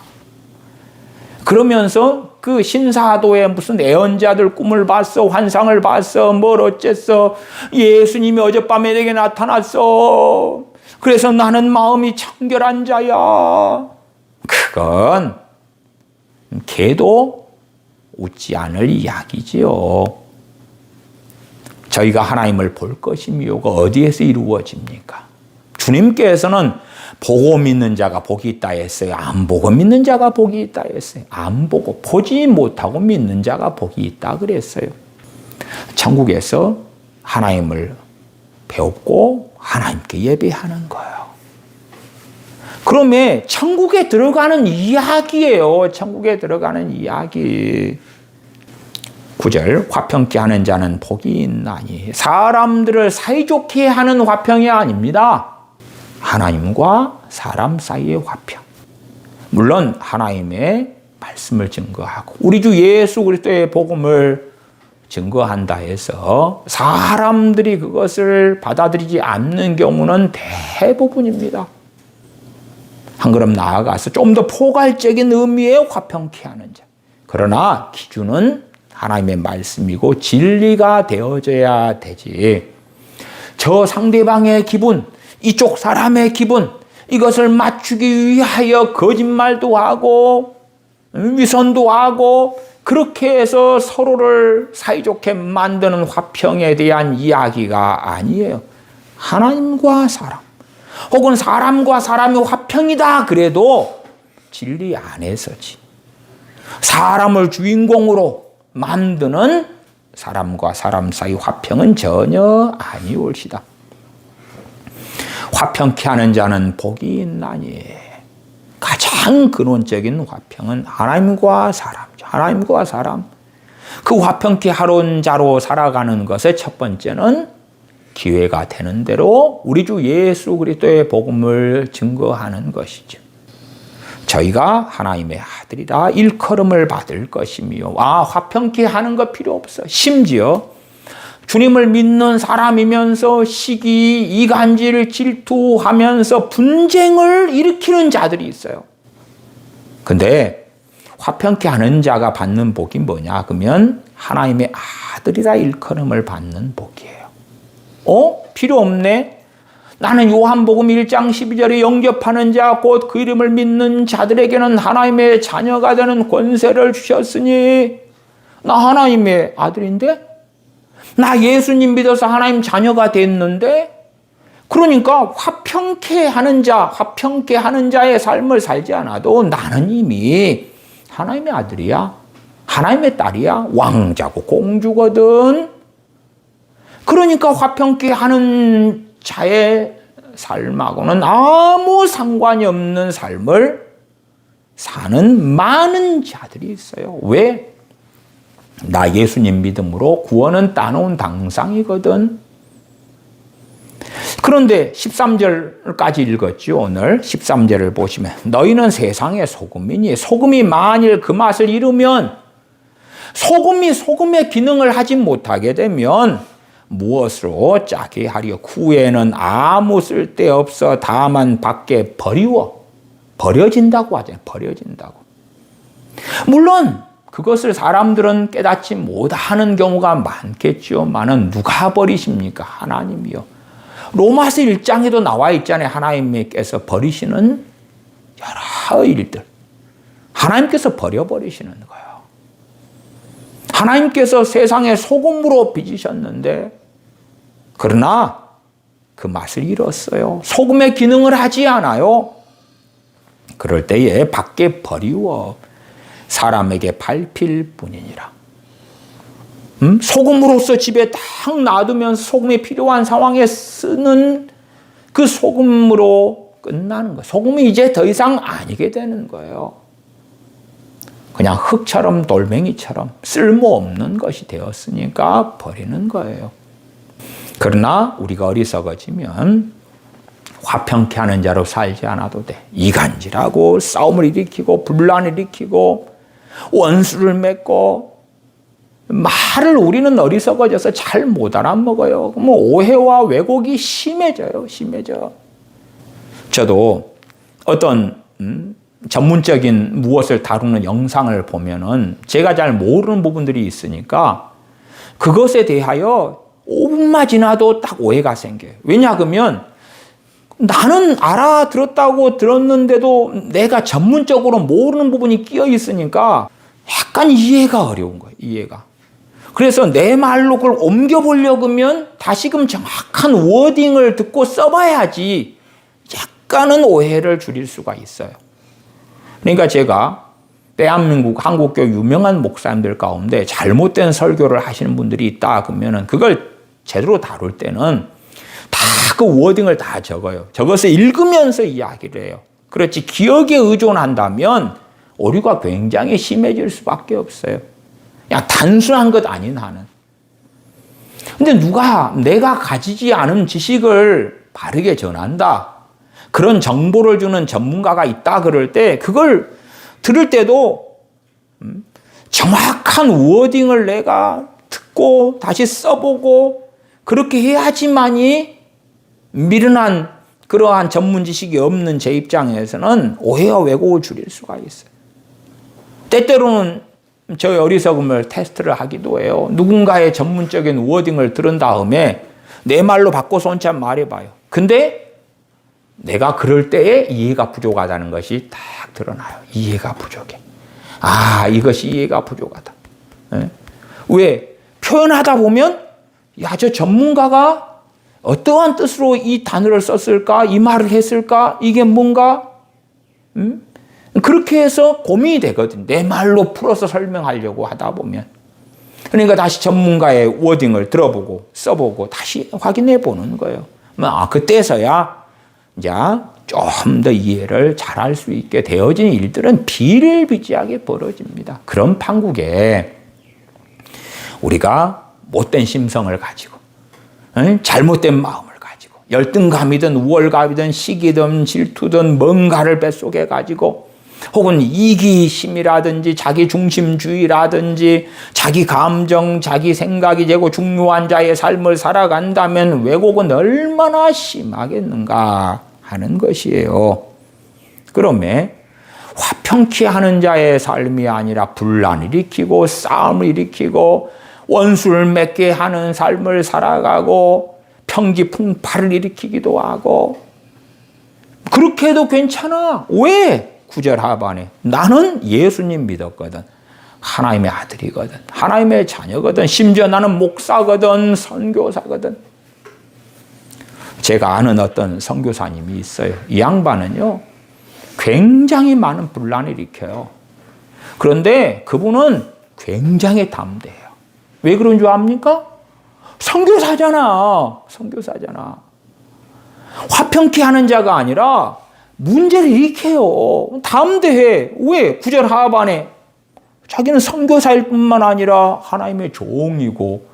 그러면서 그 신사도에 무슨 애언자들 꿈을 봤어, 환상을 봤어, 뭘 어쨌어, 예수님이 어젯밤에 내게 나타났어. 그래서 나는 마음이 청결한 자야. 그건 개도 웃지 않을 이야기지요. 저희가 하나님을 볼 것이미요가 어디에서 이루어집니까? 주님께서는 보고 믿는 자가 복이 있다 했어요? 안 보고 믿는 자가 복이 있다 했어요? 안 보고 보지 못하고 믿는 자가 복이 있다 그랬어요. 천국에서 하나님을 배웠고 하나님께 예배하는 거예요. 그러면 천국에 들어가는 이야기예요. 천국에 들어가는 이야기. 9절 화평케 하는 자는 복이 있나니. 사람들을 사이좋게 하는 화평이 아닙니다. 하나님과 사람 사이의 화평. 물론 하나님의 말씀을 증거하고 우리 주 예수 그리스도의 복음을 증거한다 해서 사람들이 그것을 받아들이지 않는 경우는 대부분입니다. 한 걸음 나아가서 좀 더 포괄적인 의미의 화평케 하는 자. 그러나 기준은 하나님의 말씀이고 진리가 되어져야 되지. 저 상대방의 기분, 이쪽 사람의 기분, 이것을 맞추기 위하여 거짓말도 하고 위선도 하고 그렇게 해서 서로를 사이좋게 만드는 화평에 대한 이야기가 아니에요. 하나님과 사람, 혹은 사람과 사람의 화평이다 그래도 진리 안에서지. 사람을 주인공으로 만드는 사람과 사람 사이 화평은 전혀 아니올시다. 화평케 하는 자는 복이 있나니. 가장 근원적인 화평은 하나님과 사람이죠. 하나님과 사람. 그 화평케 하는 자로 살아가는 것의 첫 번째는 기회가 되는 대로 우리 주 예수 그리스도의 복음을 증거하는 것이죠. 저희가 하나님의 아들이라 일컬음을 받을 것이며, 화평케 하는 거 필요 없어. 심지어 주님을 믿는 사람이면서 시기, 이간질, 질투하면서 분쟁을 일으키는 자들이 있어요. 근데 화평케 하는 자가 받는 복이 뭐냐? 그러면 하나님의 아들이라 일컬음을 받는 복이에요. 필요 없네? 나는 요한복음 1장 12절에 영접하는 자, 곧 그 이름을 믿는 자들에게는 하나님의 자녀가 되는 권세를 주셨으니, 나 하나님의 아들인데? 나 예수님 믿어서 하나님 자녀가 됐는데? 그러니까 화평케 하는 자, 화평케 하는 자의 삶을 살지 않아도 나는 이미 하나님의 아들이야. 하나님의 딸이야. 왕자고 공주거든. 그러니까 화평케 하는 자의 삶하고는 아무 상관이 없는 삶을 사는 많은 자들이 있어요. 왜? 나 예수님 믿음으로 구원은 따놓은 당상이거든. 그런데 13절까지 읽었죠. 오늘 13절을 보시면 너희는 세상의 소금이니 소금이 만일 그 맛을 잃으면, 소금이 소금의 기능을 하지 못하게 되면 무엇으로 짜게 하리요? 후에는 아무 쓸데없어 다만 밖에 버려진다고 하잖아요. 버려진다고. 물론 그것을 사람들은 깨닫지 못하는 경우가 많겠지만은 누가 버리십니까? 하나님이요. 로마서 1장에도 나와 있잖아요. 하나님께서 버리시는 여러 일들. 하나님께서 버려버리시는 거예요. 하나님께서 세상에 소금으로 빚으셨는데, 그러나 그 맛을 잃었어요. 소금의 기능을 하지 않아요. 그럴 때에 밖에 버리워 사람에게 밟힐 뿐이니라. 소금으로서 집에 딱 놔두면서 소금이 필요한 상황에 쓰는 그 소금으로 끝나는 거예요. 소금이 이제 더 이상 아니게 되는 거예요. 그냥 흙처럼 돌멩이처럼 쓸모없는 것이 되었으니까 버리는 거예요. 그러나 우리가 어리석어지면 화평케 하는 자로 살지 않아도 돼. 이간질하고 싸움을 일으키고 분란을 일으키고 원수를 맺고, 말을 우리는 어리석어져서 잘 못 알아먹어요. 오해와 왜곡이 심해져요. 심해져. 저도 어떤 전문적인 무엇을 다루는 영상을 보면은 제가 잘 모르는 부분들이 있으니까 그것에 대하여 5분만 지나도 딱 오해가 생겨요. 왜냐 그러면 나는 알아들었다고 들었는데도 내가 전문적으로 모르는 부분이 끼어 있으니까 약간 이해가 어려운 거예요. 이해가. 그래서 내 말로 그걸 옮겨보려고 하면 다시금 정확한 워딩을 듣고 써봐야지 약간은 오해를 줄일 수가 있어요. 그러니까 제가 대한민국 한국교 유명한 목사님들 가운데 잘못된 설교를 하시는 분들이 있다 그러면은 그걸 제대로 다룰 때는 다 그 워딩을 다 적어요. 적어서 읽으면서 이야기를 해요. 그렇지 기억에 의존한다면 오류가 굉장히 심해질 수밖에 없어요. 그냥 단순한 것 아닌 한은. 근데 누가 내가 가지지 않은 지식을 바르게 전한다, 그런 정보를 주는 전문가가 있다 그럴 때 그걸 들을 때도 정확한 워딩을 내가 듣고 다시 써보고 그렇게 해야지만이 미련한 그러한 전문 지식이 없는 제 입장에서는 오해와 왜곡을 줄일 수가 있어요. 때때로는 저의 어리석음을 테스트를 하기도 해요. 누군가의 전문적인 워딩을 들은 다음에 내 말로 바꿔서 혼자 말해봐요. 근데 내가 그럴 때에 이해가 부족하다는 것이 딱 드러나요. 이해가 부족해. 아, 이것이 이해가 부족하다. 네? 왜? 표현하다 보면 야, 저 전문가가 어떠한 뜻으로 이 단어를 썼을까? 이 말을 했을까? 이게 뭔가? 그렇게 해서 고민이 되거든. 내 말로 풀어서 설명하려고 하다 보면. 그러니까 다시 전문가의 워딩을 들어보고 써보고 다시 확인해 보는 거예요. 아, 그때서야 이제 좀 더 이해를 잘할 수 있게 되어진 일들은 비일비재하게 벌어집니다. 그런 판국에 우리가 못된 심성을 가지고 잘못된 마음을 가지고 열등감이든 우월감이든 시기든 질투든 뭔가를 뱃속에 가지고 혹은 이기심이라든지 자기중심주의라든지 자기 감정, 자기 생각이 되고 중요한 자의 삶을 살아간다면 왜곡은 얼마나 심하겠는가 하는 것이에요. 그러면 화평케 하는 자의 삶이 아니라 분란을 일으키고 싸움을 일으키고 원수를 맺게 하는 삶을 살아가고 평기풍파를 일으키기도 하고 그렇게 해도 괜찮아. 왜? 9절 하반에 나는 예수님 믿었거든. 하나님의 아들이거든. 하나님의 자녀거든. 심지어 나는 목사거든. 선교사거든. 제가 아는 어떤 선교사님이 있어요. 이 양반은요. 굉장히 많은 분란을 일으켜요. 그런데 그분은 굉장히 담대해요. 왜 그런 줄 압니까? 선교사잖아. 선교사잖아. 화평케 하는 자가 아니라 문제를 일으켜요. 담대해. 왜? 9절 하반에 자기는 선교사일 뿐만 아니라 하나님의 종이고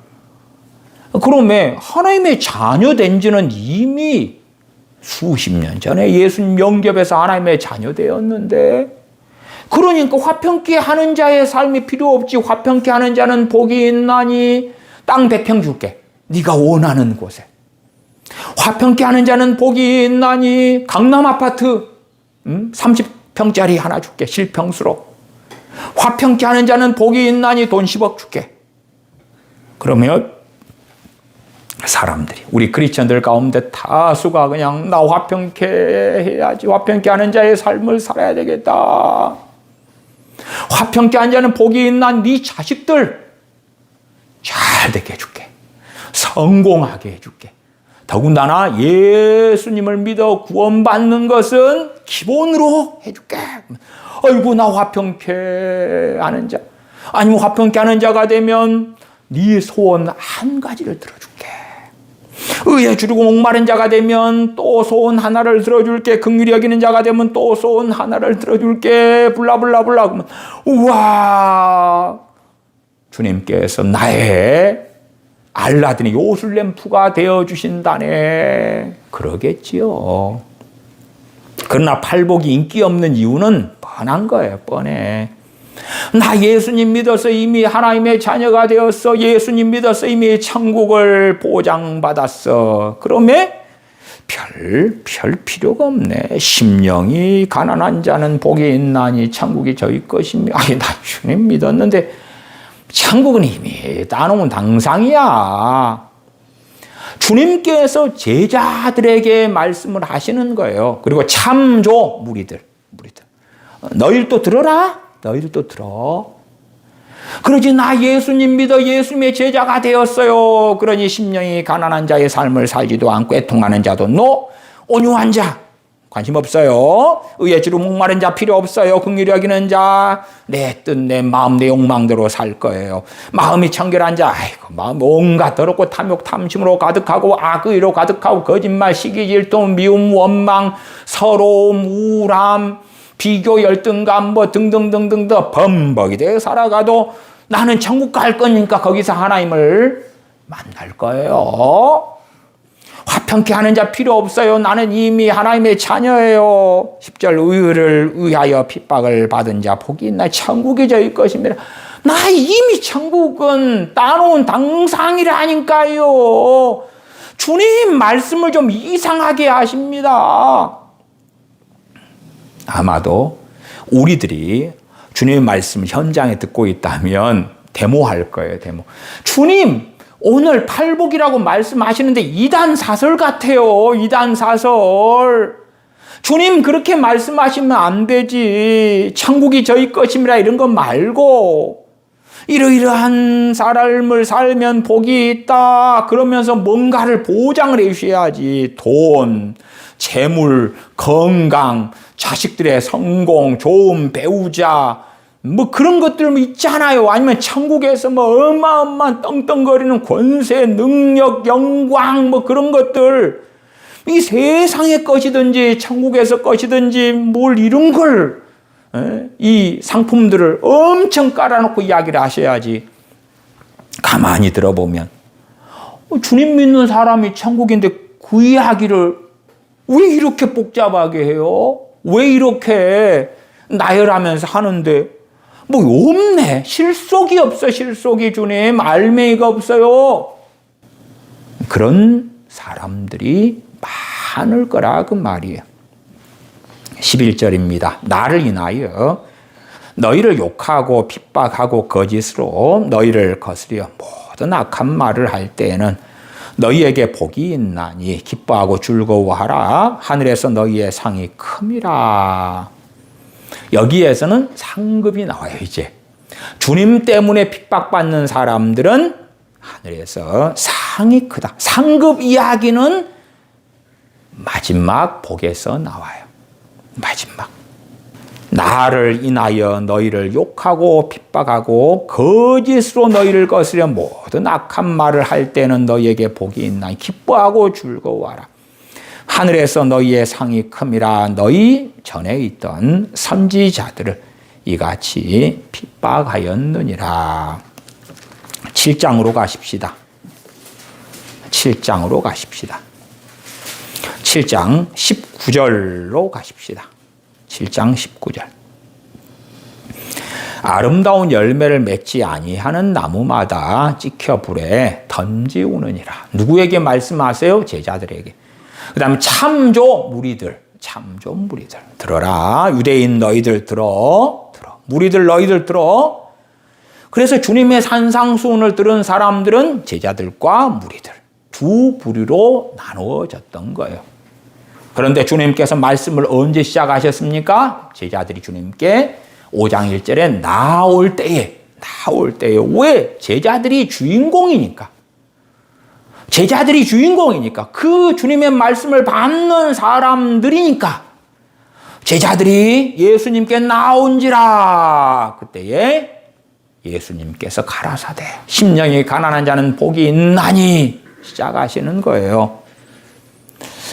그러면 하나님의 자녀 된 지는 이미 수십 년 전에 예수님 영접해서 하나님의 자녀 되었는데 그러니까 화평케 하는 자의 삶이 필요 없지. 화평케 하는 자는 복이 있나니 땅 100평 줄게. 네가 원하는 곳에. 화평케 하는 자는 복이 있나니 강남 아파트 30평짜리 하나 줄게. 실평수로. 화평케 하는 자는 복이 있나니 돈 10억 줄게. 그러면 사람들이 우리 크리스천들 가운데 다수가 그냥 나 화평케 해야지. 화평케 하는 자의 삶을 살아야 되겠다. 화평케 하는 자는 복이 있나 네 자식들 잘 되게 해줄게. 성공하게 해줄게. 더군다나 예수님을 믿어 구원받는 것은 기본으로 해줄게. 아이고 나 화평케 하는 자. 아니면 화평케 하는 자가 되면 네 소원 한 가지를 들어줄게. 의에 주르고 목마른 자가 되면 또 소원 하나를 들어줄게. 긍휼히 여기는 자가 되면 또 소원 하나를 들어줄게. 블라블라블라. 그러면 우와 주님께서 나의 알라딘이 요술램프가 되어주신다네. 그러겠지요. 그러나 팔복이 인기 없는 이유는 뻔한 거예요. 뻔해. 나 예수님 믿어서 이미 하나님의 자녀가 되었어. 예수님 믿어서 이미 천국을 보장받았어. 그러면 별 필요가 없네. 심령이 가난한 자는 복이 있나니 천국이 저희 것입니다. 아니 나 주님 믿었는데 천국은 이미 따놓은 당상이야. 주님께서 제자들에게 말씀을 하시는 거예요. 그리고 참조 무리들. 너희들도 들어라. 너희들도 들어. 그러지 나 예수님 믿어 예수님의 제자가 되었어요. 그러니 심령이 가난한 자의 삶을 살지도 않고 애통하는 자도 온유한 자 관심 없어요. 의에 주로 목마른 자 필요 없어요. 긍휼히 여기는 자 내 뜻, 내 마음, 내 욕망대로 살 거예요. 마음이 청결한 자 아이고 마음 온갖 더럽고 탐욕, 탐심으로 가득하고 악의로 가득하고 거짓말, 시기, 질투, 미움, 원망, 서러움, 우울함, 비교, 열등감 뭐 등등등등 더 범벅이 되어 살아가도 나는 천국 갈 거니까 거기서 하나님을 만날 거예요. 화평케 하는 자 필요 없어요. 나는 이미 하나님의 자녀예요. 10절 의를 위하여 핍박을 받은 자 복이 있나 천국이 저희 것입니다. 나 이미 천국은 따놓은 당상이라니까요. 주님 말씀을 좀 이상하게 하십니다. 아마도 우리들이 주님의 말씀을 현장에 듣고 있다면 데모할 거예요. 데모. 주님 오늘 팔복이라고 말씀하시는데 이단 사설 같아요. 이단 사설. 주님 그렇게 말씀하시면 안 되지. 천국이 저희 것임이라 이런 거 말고 이러이러한 삶을 살면 복이 있다 그러면서 뭔가를 보장을 해 주셔야지. 돈, 재물, 건강, 자식들의 성공, 좋은 배우자 뭐 그런 것들 있잖아요. 아니면 천국에서 뭐 어마어마한 떵떵거리는 권세, 능력, 영광 뭐 그런 것들, 이 세상의 것이든지 천국에서 것이든지 뭘 이런 걸, 이 상품들을 엄청 깔아놓고 이야기를 하셔야지. 가만히 들어보면 주님 믿는 사람이 천국인데 그 이야기를 왜 이렇게 복잡하게 해요? 왜 이렇게 나열하면서 하는데 뭐 없네. 실속이 없어. 실속이 주님. 알맹이가 없어요. 그런 사람들이 많을 거라 그 말이에요. 11절입니다. 나를 인하여 너희를 욕하고 핍박하고 거짓으로 너희를 거스려 모든 악한 말을 할 때에는 너희에게 복이 있나니 기뻐하고 즐거워하라. 하늘에서 너희의 상이 큼이라. 여기에서는 상급이 나와요. 이제 주님 때문에 핍박받는 사람들은 하늘에서 상이 크다. 상급 이야기는 마지막 복에서 나와요. 마지막. 나를 인하여 너희를 욕하고 핍박하고 거짓으로 너희를 거스려 모든 악한 말을 할 때는 너희에게 복이 있나니 기뻐하고 즐거워하라. 하늘에서 너희의 상이 큼이라. 너희 전에 있던 선지자들을 이같이 핍박하였느니라. 7장으로 가십시다. 7장으로 가십시다. 7장 19절로 가십시다. 7장 19절. 아름다운 열매를 맺지 아니하는 나무마다 찍혀 불에 던지우느니라. 누구에게 말씀하세요? 제자들에게. 그 다음에 참조 무리들. 참조 무리들. 들어라. 유대인 너희들 들어. 무리들 너희들 들어. 그래서 주님의 산상수훈을 들은 사람들은 제자들과 무리들 두 부류로 나누어졌던 거예요. 그런데 주님께서 말씀을 언제 시작하셨습니까? 제자들이 주님께 5장 1절에 나올 때에. 왜? 제자들이 주인공이니까. 제자들이 주인공이니까. 그 주님의 말씀을 받는 사람들이니까. 제자들이 예수님께 나온지라. 그때에 예수님께서 가라사대 심령이 가난한 자는 복이 있나니 시작하시는 거예요.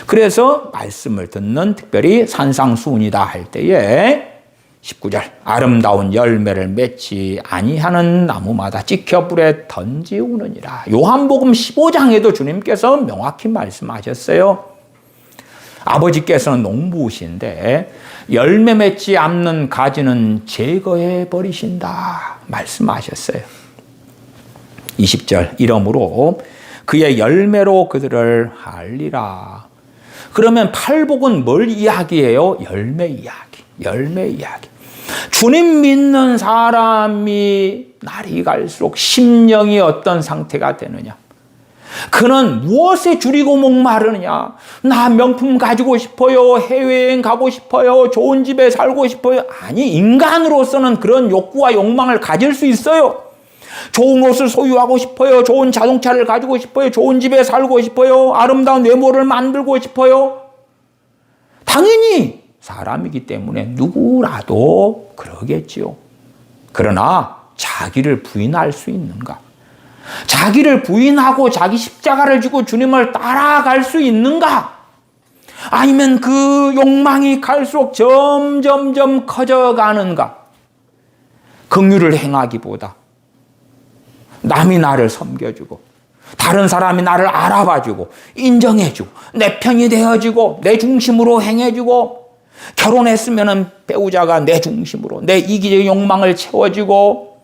그래서 말씀을 듣는 특별히 산상수훈이다 할 때에 19절 아름다운 열매를 맺지 아니하는 나무마다 찍혀 불에 던지우느니라. 요한복음 15장에도 주님께서 명확히 말씀하셨어요. 아버지께서는 농부이신데 열매 맺지 않는 가지는 제거해 버리신다 말씀하셨어요. 20절 이러므로 그의 열매로 그들을 알리라. 그러면 팔복은 뭘 이야기해요? 열매 이야기. 열매 이야기. 주님 믿는 사람이 날이 갈수록 심령이 어떤 상태가 되느냐? 그는 무엇에 줄이고 목마르느냐? 나 명품 가지고 싶어요. 해외여행 가고 싶어요. 좋은 집에 살고 싶어요. 아니, 인간으로서는 그런 욕구와 욕망을 가질 수 있어요. 좋은 옷을 소유하고 싶어요. 좋은 자동차를 가지고 싶어요. 좋은 집에 살고 싶어요. 아름다운 외모를 만들고 싶어요. 당연히 사람이기 때문에 누구라도 그러겠지요. 그러나 자기를 부인할 수 있는가? 자기를 부인하고 자기 십자가를 지고 주님을 따라갈 수 있는가? 아니면 그 욕망이 갈수록 점점점 커져가는가? 긍휼을 행하기보다 남이 나를 섬겨주고 다른 사람이 나를 알아봐주고 인정해주고 내 편이 되어주고 내 중심으로 행해주고 결혼했으면 배우자가 내 중심으로 내 이기적인 욕망을 채워주고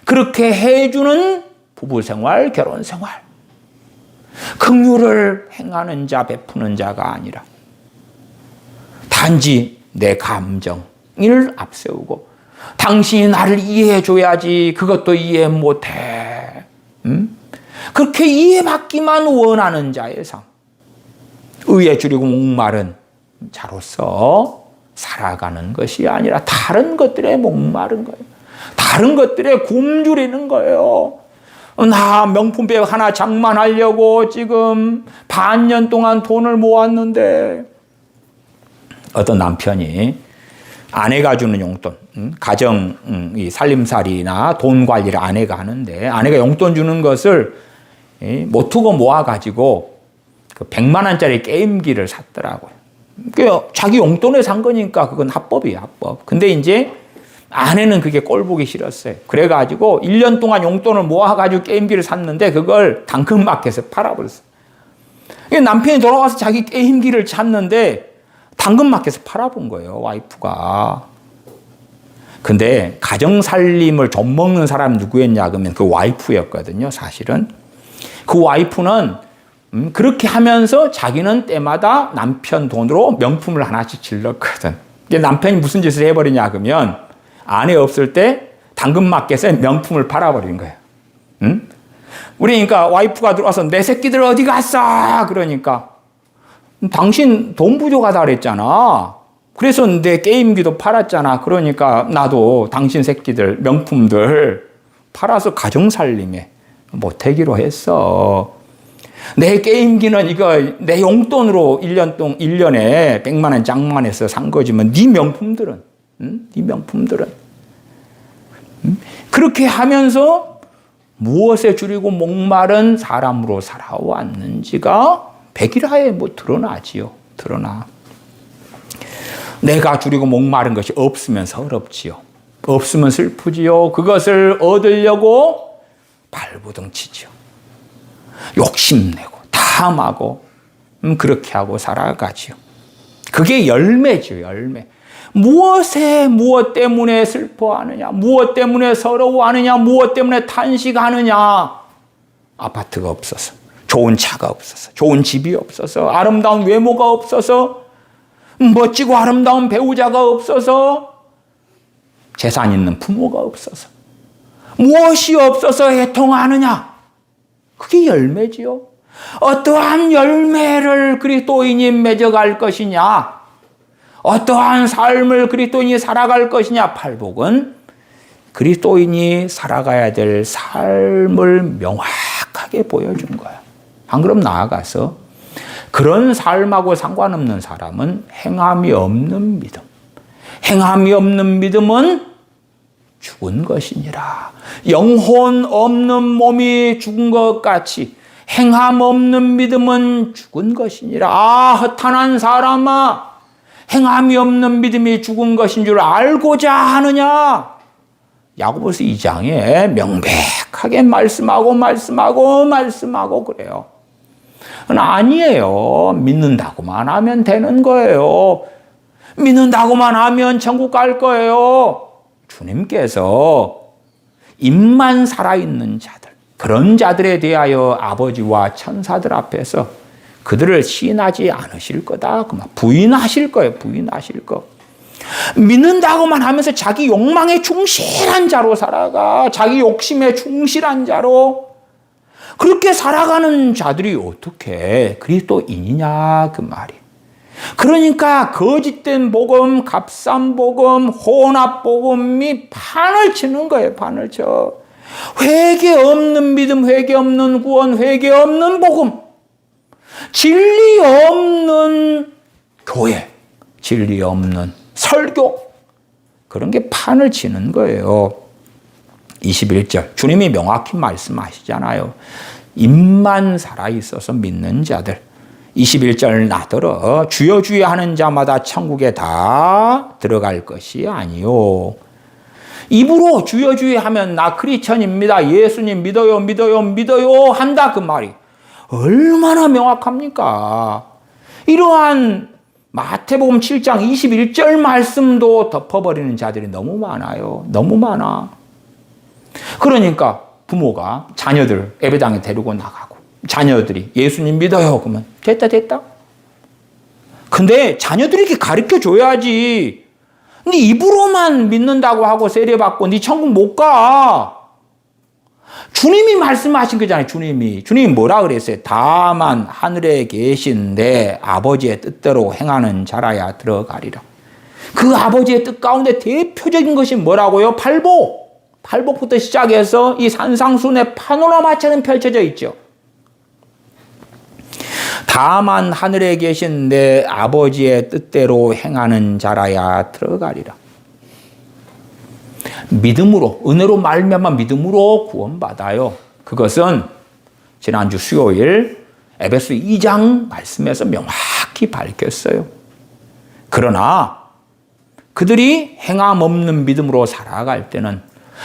그렇게 해주는 부부생활, 결혼생활. 긍휼을 행하는 자, 베푸는 자가 아니라 단지 내 감정을 앞세우고 당신이 나를 이해해 줘야지 그것도 이해 못해. 그렇게 이해받기만 원하는 자의 삶. 의에 줄이고 목마른 자로서 살아가는 것이 아니라 다른 것들에 목마른 거예요. 다른 것들에 굶주리는 거예요. 나 명품백 하나 장만하려고 지금 반년 동안 돈을 모았는데, 어떤 남편이 아내가 주는 용돈, 가정 이 살림살이나 돈 관리를 아내가 하는데, 아내가 용돈 주는 것을 못 두고 모아가지고 그 100만 원짜리 게임기를 샀더라고요. 자기 용돈에 산 거니까 그건 합법이에요, 합법. 근데 이제 아내는 그게 꼴보기 싫었어요. 그래가지고 1년 동안 용돈을 모아가지고 게임기를 샀는데 그걸 당근마켓에 팔아버렸어요. 남편이 돌아와서 자기 게임기를 샀는데 당근마켓에서 팔아본 거예요, 와이프가. 근데 가정살림을 좀 먹는 사람이 누구였냐 그러면 그 와이프였거든요, 사실은. 그 와이프는 그렇게 하면서 자기는 때마다 남편 돈으로 명품을 하나씩 질렀거든. 남편이 무슨 짓을 해버리냐 그러면 아내 없을 때 당근마켓에 명품을 팔아버린 거예요. 응? 그러니까 와이프가 들어와서 내 새끼들 어디 갔어? 그러니까 당신 돈 부족하다 그랬잖아. 그래서 내 게임기도 팔았잖아. 그러니까 나도 당신 새끼들 명품들 팔아서 가정살림에 못하기로 했어. 내 게임기는 이거 내 용돈으로 1년에 100만 원 장만해서 산 거지만 네 명품들은, 네 명품들은. 그렇게 하면서 무엇에 줄이고 목마른 사람으로 살아왔는지가 백일하에 드러나지요. 드러나. 내가 줄이고 목마른 것이 없으면 서럽지요. 없으면 슬프지요. 그것을 얻으려고 발부둥치지요. 욕심내고 탐하고 그렇게 하고 살아가지요. 그게 열매죠, 열매. 무엇 때문에 슬퍼하느냐, 무엇 때문에 서러워하느냐, 무엇 때문에 탄식하느냐. 아파트가 없어서, 좋은 차가 없어서, 좋은 집이 없어서, 아름다운 외모가 없어서, 멋지고 아름다운 배우자가 없어서, 재산 있는 부모가 없어서, 무엇이 없어서 애통하느냐. 그게 열매지요. 어떠한 열매를 그리스도인이 맺어갈 것이냐, 어떠한 삶을 그리스도인이 살아갈 것이냐. 팔복은 그리스도인이 살아가야 될 삶을 명확하게 보여준 거야. 안 그럼 나아가서 그런 삶하고 상관없는 사람은 행함이 없는 믿음. 행함이 없는 믿음은 죽은 것이니라. 영혼 없는 몸이 죽은 것 같이 행함 없는 믿음은 죽은 것이니라. 아, 허탄한 사람아, 행함이 없는 믿음이 죽은 것인 줄 알고자 하느냐. 야고보서 2장에 명백하게 말씀하고 그래요. 아니에요. 믿는다고만 하면 되는 거예요. 믿는다고만 하면 천국 갈 거예요. 주님께서 입만 살아있는 자들, 그런 자들에 대하여 아버지와 천사들 앞에서 그들을 시인하지 않으실 거다. 부인하실 거예요. 부인하실 거. 믿는다고만 하면서 자기 욕망에 충실한 자로 살아가. 자기 욕심에 충실한 자로. 그렇게 살아가는 자들이 어떻게 그리스도인이냐 그 말이. 그러니까 거짓된 복음, 값싼 복음, 혼합 복음이 판을 치는 거예요. 판을 쳐. 회개 없는 믿음, 회개 없는 구원, 회개 없는 복음, 진리 없는 교회, 진리 없는 설교, 그런 게 판을 치는 거예요. 21절 주님이 명확히 말씀하시잖아요. 입만 살아있어서 믿는 자들. 21절 나더러 주여 주여 하는 자마다 천국에 다 들어갈 것이 아니요. 입으로 주여 주여 하면 나 크리스천입니다, 예수님 믿어요 한다 그 말이 얼마나 명확합니까? 이러한 마태복음 7장 21절 말씀도 덮어버리는 자들이 너무 많아요. 너무 많아. 그러니까 부모가 자녀들 예배당에 데리고 나가고 자녀들이 예수님 믿어요 그러면 됐다. 근데 자녀들에게 가르쳐 줘야지. 네 입으로만 믿는다고 하고 세례받고 네 천국 못 가. 주님이 말씀하신 거잖아요. 주님이 뭐라 그랬어요? 다만 하늘에 계신 내 아버지의 뜻대로 행하는 자라야 들어가리라. 그 아버지의 뜻 가운데 대표적인 것이 뭐라고요? 팔복부터 시작해서 이 산상순의 파노라마처럼 펼쳐져 있죠. 다만 하늘에 계신 내 아버지의 뜻대로 행하는 자라야 들어가리라. 믿음으로, 은혜로 말미암아 믿음으로 구원받아요. 그것은 지난주 수요일 에베소 2장 말씀에서 명확히 밝혔어요. 그러나 그들이 행함 없는 믿음으로 살아갈 때는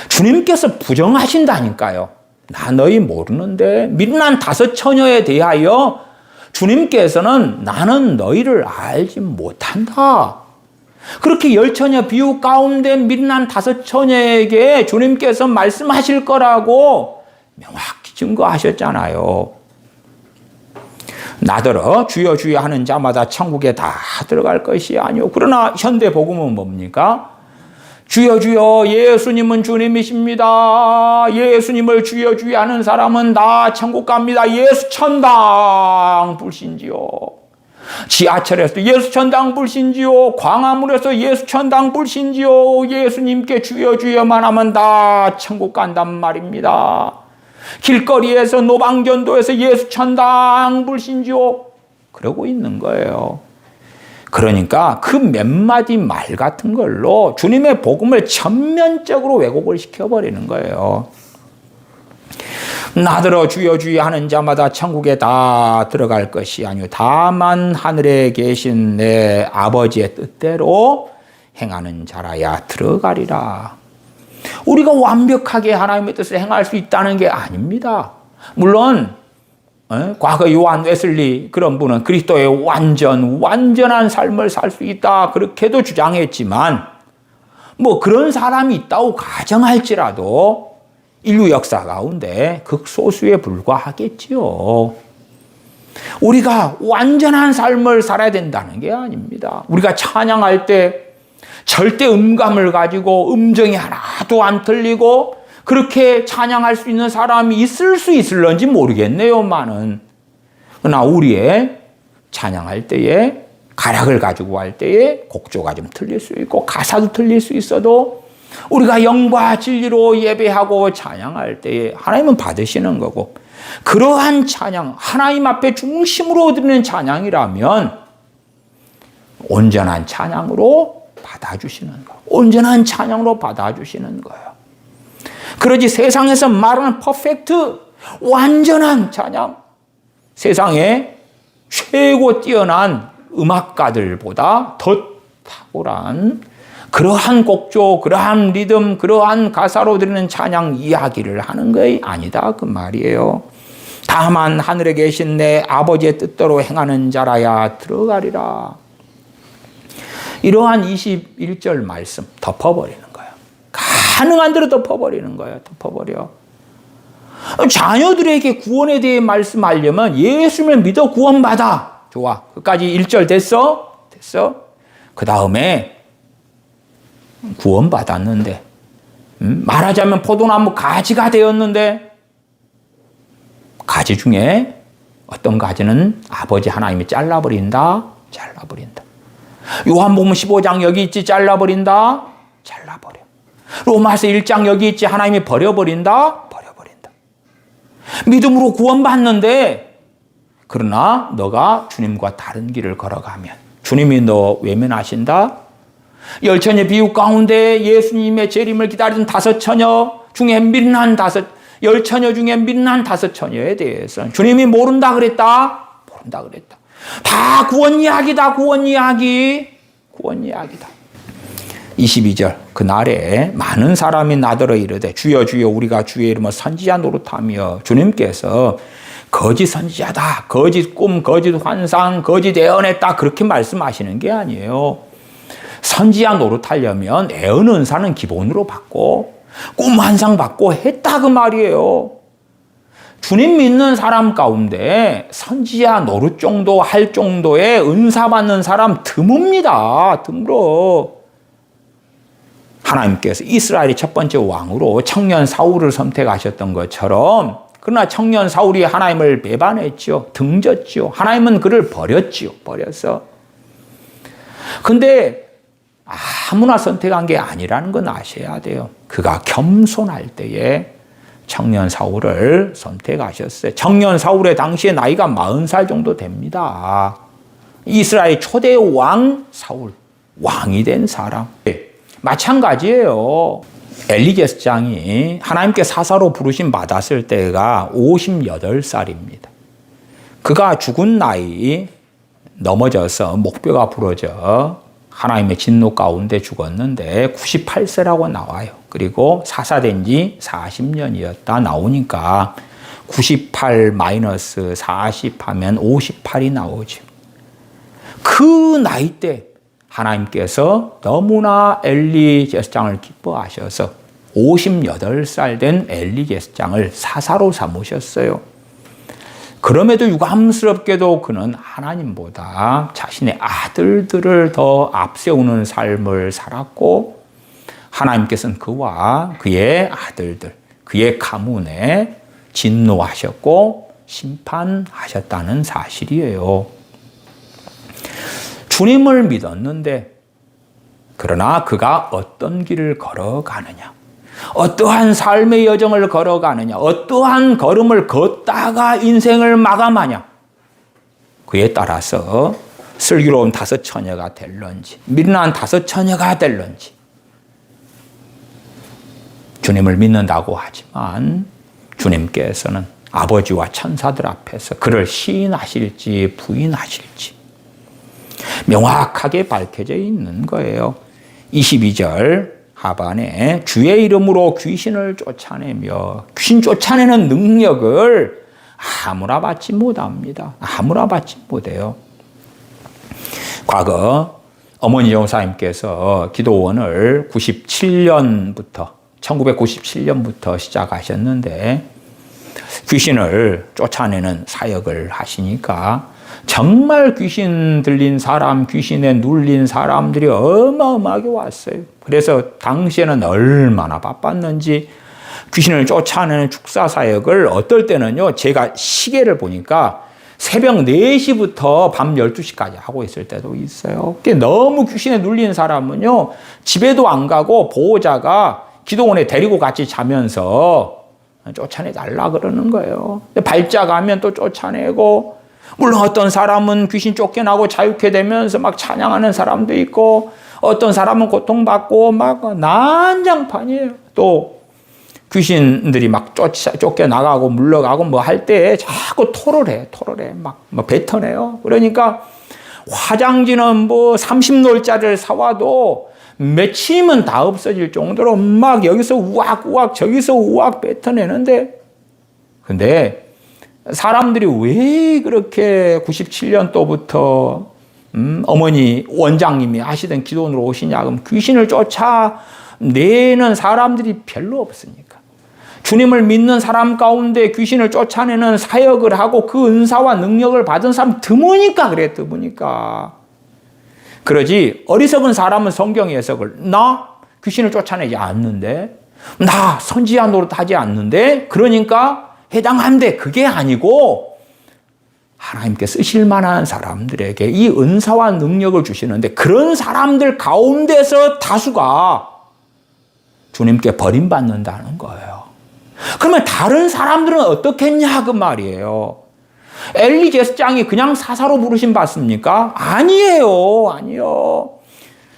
주님께서 부정하신다니까요. 나 너희 모르는데. 미련한 5 처녀에 대하여 주님께서는 나는 너희를 알지 못한다. 그렇게 10 처녀 비유 가운데 미련한 5 처녀에게 주님께서 말씀하실 거라고 명확히 증거하셨잖아요. 나더러 주여 주여 하는 자마다 천국에 다 들어갈 것이 아니오. 그러나 현대 복음은 뭡니까? 주여 주여 예수님은 주님이십니다. 예수님을 주여 주여 하는 사람은 다 천국 갑니다. 예수 천당 불신지요. 지하철에서 예수 천당 불신지요. 광화문에서 예수 천당 불신지요. 예수님께 주여 주여만 하면 다 천국 간단 말입니다. 길거리에서 노방전도에서 예수 천당 불신지요. 그러고 있는 거예요. 그러니까 그 몇 마디 말 같은 걸로 주님의 복음을 전면적으로 왜곡을 시켜버리는 거예요. 나더러 주여 주여 하는 자마다 천국에 다 들어갈 것이 아니오. 다만 하늘에 계신 내 아버지의 뜻대로 행하는 자라야 들어가리라. 우리가 완벽하게 하나님의 뜻을 행할 수 있다는 게 아닙니다. 물론 과거 요한 웨슬리 그런 분은 그리스도의 완전한 삶을 살 수 있다 그렇게도 주장했지만 뭐 그런 사람이 있다고 가정할지라도 인류 역사 가운데 극소수에 불과하겠지요. 우리가 완전한 삶을 살아야 된다는 게 아닙니다. 우리가 찬양할 때 절대 음감을 가지고 음정이 하나도 안 틀리고 그렇게 찬양할 수 있는 사람이 있을 수 있을런지 모르겠네요만은. 그러나 우리의 찬양할 때에 가락을 가지고 할 때에 곡조가 좀 틀릴 수 있고 가사도 틀릴 수 있어도 우리가 영과 진리로 예배하고 찬양할 때에 하나님은 받으시는 거고, 그러한 찬양, 하나님 앞에 중심으로 드리는 찬양이라면 온전한 찬양으로 받아주시는 거예요. 온전한 찬양으로 받아주시는 거예요. 그러지 세상에서 말하는 퍼펙트, 완전한 찬양, 세상에 최고 뛰어난 음악가들보다 더 탁월한 그러한 곡조, 그러한 리듬, 그러한 가사로 드리는 찬양 이야기를 하는 것이 아니다 그 말이에요. 다만 하늘에 계신 내 아버지의 뜻대로 행하는 자라야 들어가리라. 이러한 21절 말씀 덮어버리는 거예요. 가능한 대로 덮어버리는 거예요. 덮어버려. 자녀들에게 구원에 대해 말씀하려면 예수님을 믿어 구원받아. 좋아. 끝까지 1절 됐어? 됐어? 그 다음에 구원받았는데 말하자면 포도나무 가지가 되었는데 가지 중에 어떤 가지는 아버지 하나님이 잘라버린다. 요한복음 15장 여기 있지, 잘라버린다. 로마서 1장 여기 있지, 하나님이 버려버린다. 믿음으로 구원받는데, 그러나 너가 주님과 다른 길을 걸어가면 주님이 너 외면하신다. 10처녀 비유 가운데 예수님의 재림을 기다리던 5 처녀 중에 미련한 10처녀 중에 미련한 5 처녀에 대해서 주님이 모른다 그랬다. 다 구원 이야기다. 22절 그날에 많은 사람이 나더러 이르되 주여 주여 우리가 주의 이름으로 선지자 노릇하며, 주님께서 거짓 선지자다, 거짓 꿈, 거짓 환상, 거짓 예언했다 그렇게 말씀하시는 게 아니에요. 선지자 노릇하려면 예언 은사는 기본으로 받고 꿈 환상 받고 했다 그 말이에요. 주님 믿는 사람 가운데 선지자 노릇 정도 할 정도의 은사 받는 사람 드뭅니다. 드물어. 하나님께서 이스라엘의 첫 번째 왕으로 청년 사울을 선택하셨던 것처럼, 그러나 청년 사울이 하나님을 배반했죠. 등졌죠. 하나님은 그를 버렸죠. 버려서. 근데 아무나 선택한 게 아니라는 건 아셔야 돼요. 그가 겸손할 때에 청년 사울을 선택하셨어요. 청년 사울의 당시에 나이가 40살 정도 됩니다. 이스라엘 초대 왕 사울, 왕이 된 사람. 마찬가지예요. 엘리제스장이 하나님께 사사로 부르심 받았을 때가 58살입니다. 그가 죽은 나이 넘어져서 목뼈가 부러져 하나님의 진노 가운데 죽었는데 98세라고 나와요. 그리고 사사된 지 40년이었다 나오니까 98-40 하면 58이 나오죠. 그 나이 때 하나님께서 너무나 엘리제스장을 기뻐하셔서 58살 된 엘리제스장을 사사로 삼으셨어요. 그럼에도 유감스럽게도 그는 하나님보다 자신의 아들들을 더 앞세우는 삶을 살았고, 하나님께서는 그와 그의 아들들, 그의 가문에 진노하셨고 심판하셨다는 사실이에요. 주님을 믿었는데, 그러나 그가 어떤 길을 걸어가느냐, 어떠한 삶의 여정을 걸어가느냐, 어떠한 걸음을 걷다가 인생을 마감하냐, 그에 따라서 슬기로운 5 처녀가 될런지 미련한 5 처녀가 될런지. 주님을 믿는다고 하지만 주님께서는 아버지와 천사들 앞에서 그를 시인하실지 부인하실지 명확하게 밝혀져 있는 거예요. 22절 하반에 주의 이름으로 귀신을 쫓아내며, 귀신 쫓아내는 능력을 아무나 받지 못합니다. 아무나 받지 못해요. 과거 어머니 여사님께서 기도원을 1997년부터 시작하셨는데, 귀신을 쫓아내는 사역을 하시니까 정말 귀신 들린 사람, 귀신에 눌린 사람들이 어마어마하게 왔어요. 그래서 당시에는 얼마나 바빴는지 귀신을 쫓아내는 축사 사역을 어떨 때는요, 제가 시계를 보니까 새벽 4시부터 밤 12시까지 하고 있을 때도 있어요. 너무 귀신에 눌린 사람은요, 집에도 안 가고 보호자가 기도원에 데리고 같이 자면서 쫓아내달라 그러는 거예요. 발작 가면 또 쫓아내고, 물론 어떤 사람은 귀신 쫓겨나고 자유케 되면서 막 찬양하는 사람도 있고, 어떤 사람은 고통받고 막 난장판이에요. 또 귀신들이 막 쫓겨나가고 물러가고 뭐 할 때 자꾸 토를 해. 막 뱉어내요. 그러니까 화장지는 뭐 30놀짜리를 사와도 며칠이면 다 없어질 정도로 막 여기서 우악우악 저기서 우악 뱉어내는데, 근데 사람들이 왜 그렇게 97년도부터 어머니 원장님이 하시던 기도원으로 오시냐, 그럼 귀신을 쫓아내는 사람들이 별로 없으니까, 주님을 믿는 사람 가운데 귀신을 쫓아내는 사역을 하고 그 은사와 능력을 받은 사람 드무니까 그래, 드무니까. 그러지 어리석은 사람은 성경 해석을, 나 귀신을 쫓아내지 않는데, 나 선지자 노릇하지 않는데, 그러니까 해당한데, 그게 아니고 하나님께 쓰실 만한 사람들에게 이 은사와 능력을 주시는데, 그런 사람들 가운데서 다수가 주님께 버림받는다는 거예요. 그러면 다른 사람들은 어떻겠냐 그 말이에요. 엘리제스장이 그냥 사사로 부르심 받습니까? 아니에요.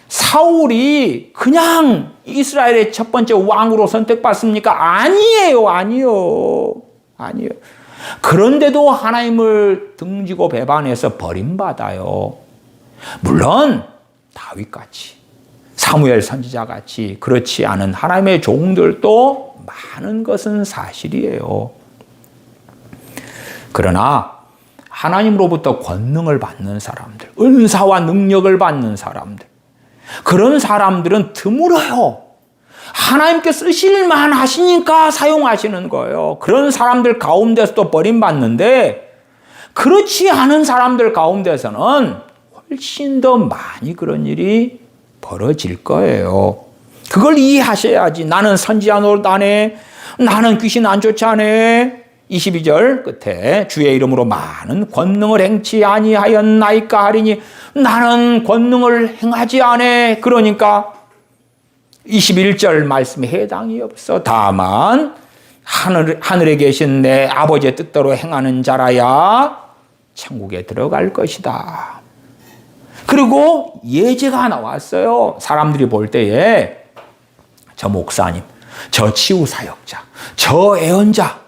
사울이 그냥 이스라엘의 첫 번째 왕으로 선택받습니까? 아니에요. 그런데도 하나님을 등지고 배반해서 버림받아요. 물론 다윗같이, 사무엘 선지자같이 그렇지 않은 하나님의 종들도 많은 것은 사실이에요. 그러나 하나님으로부터 권능을 받는 사람들, 은사와 능력을 받는 사람들, 그런 사람들은 드물어요. 하나님께 쓰실만 하시니까 사용하시는 거예요. 그런 사람들 가운데서도 버림받는데, 그렇지 않은 사람들 가운데서는 훨씬 더 많이 그런 일이 벌어질 거예요. 그걸 이해하셔야지. 나는 선지자 노릇 안 해. 나는 귀신 안 쫓아내. 22절 끝에 주의 이름으로 많은 권능을 행치 아니하였나이까 하리니 나는 권능을 행하지 않아. 그러니까 21절 말씀에 해당이 없어. 다만 하늘에 계신 내 아버지의 뜻대로 행하는 자라야 천국에 들어갈 것이다. 그리고 예제가 나왔어요. 사람들이 볼 때에 저 목사님, 저 치유사역자, 저 애언자,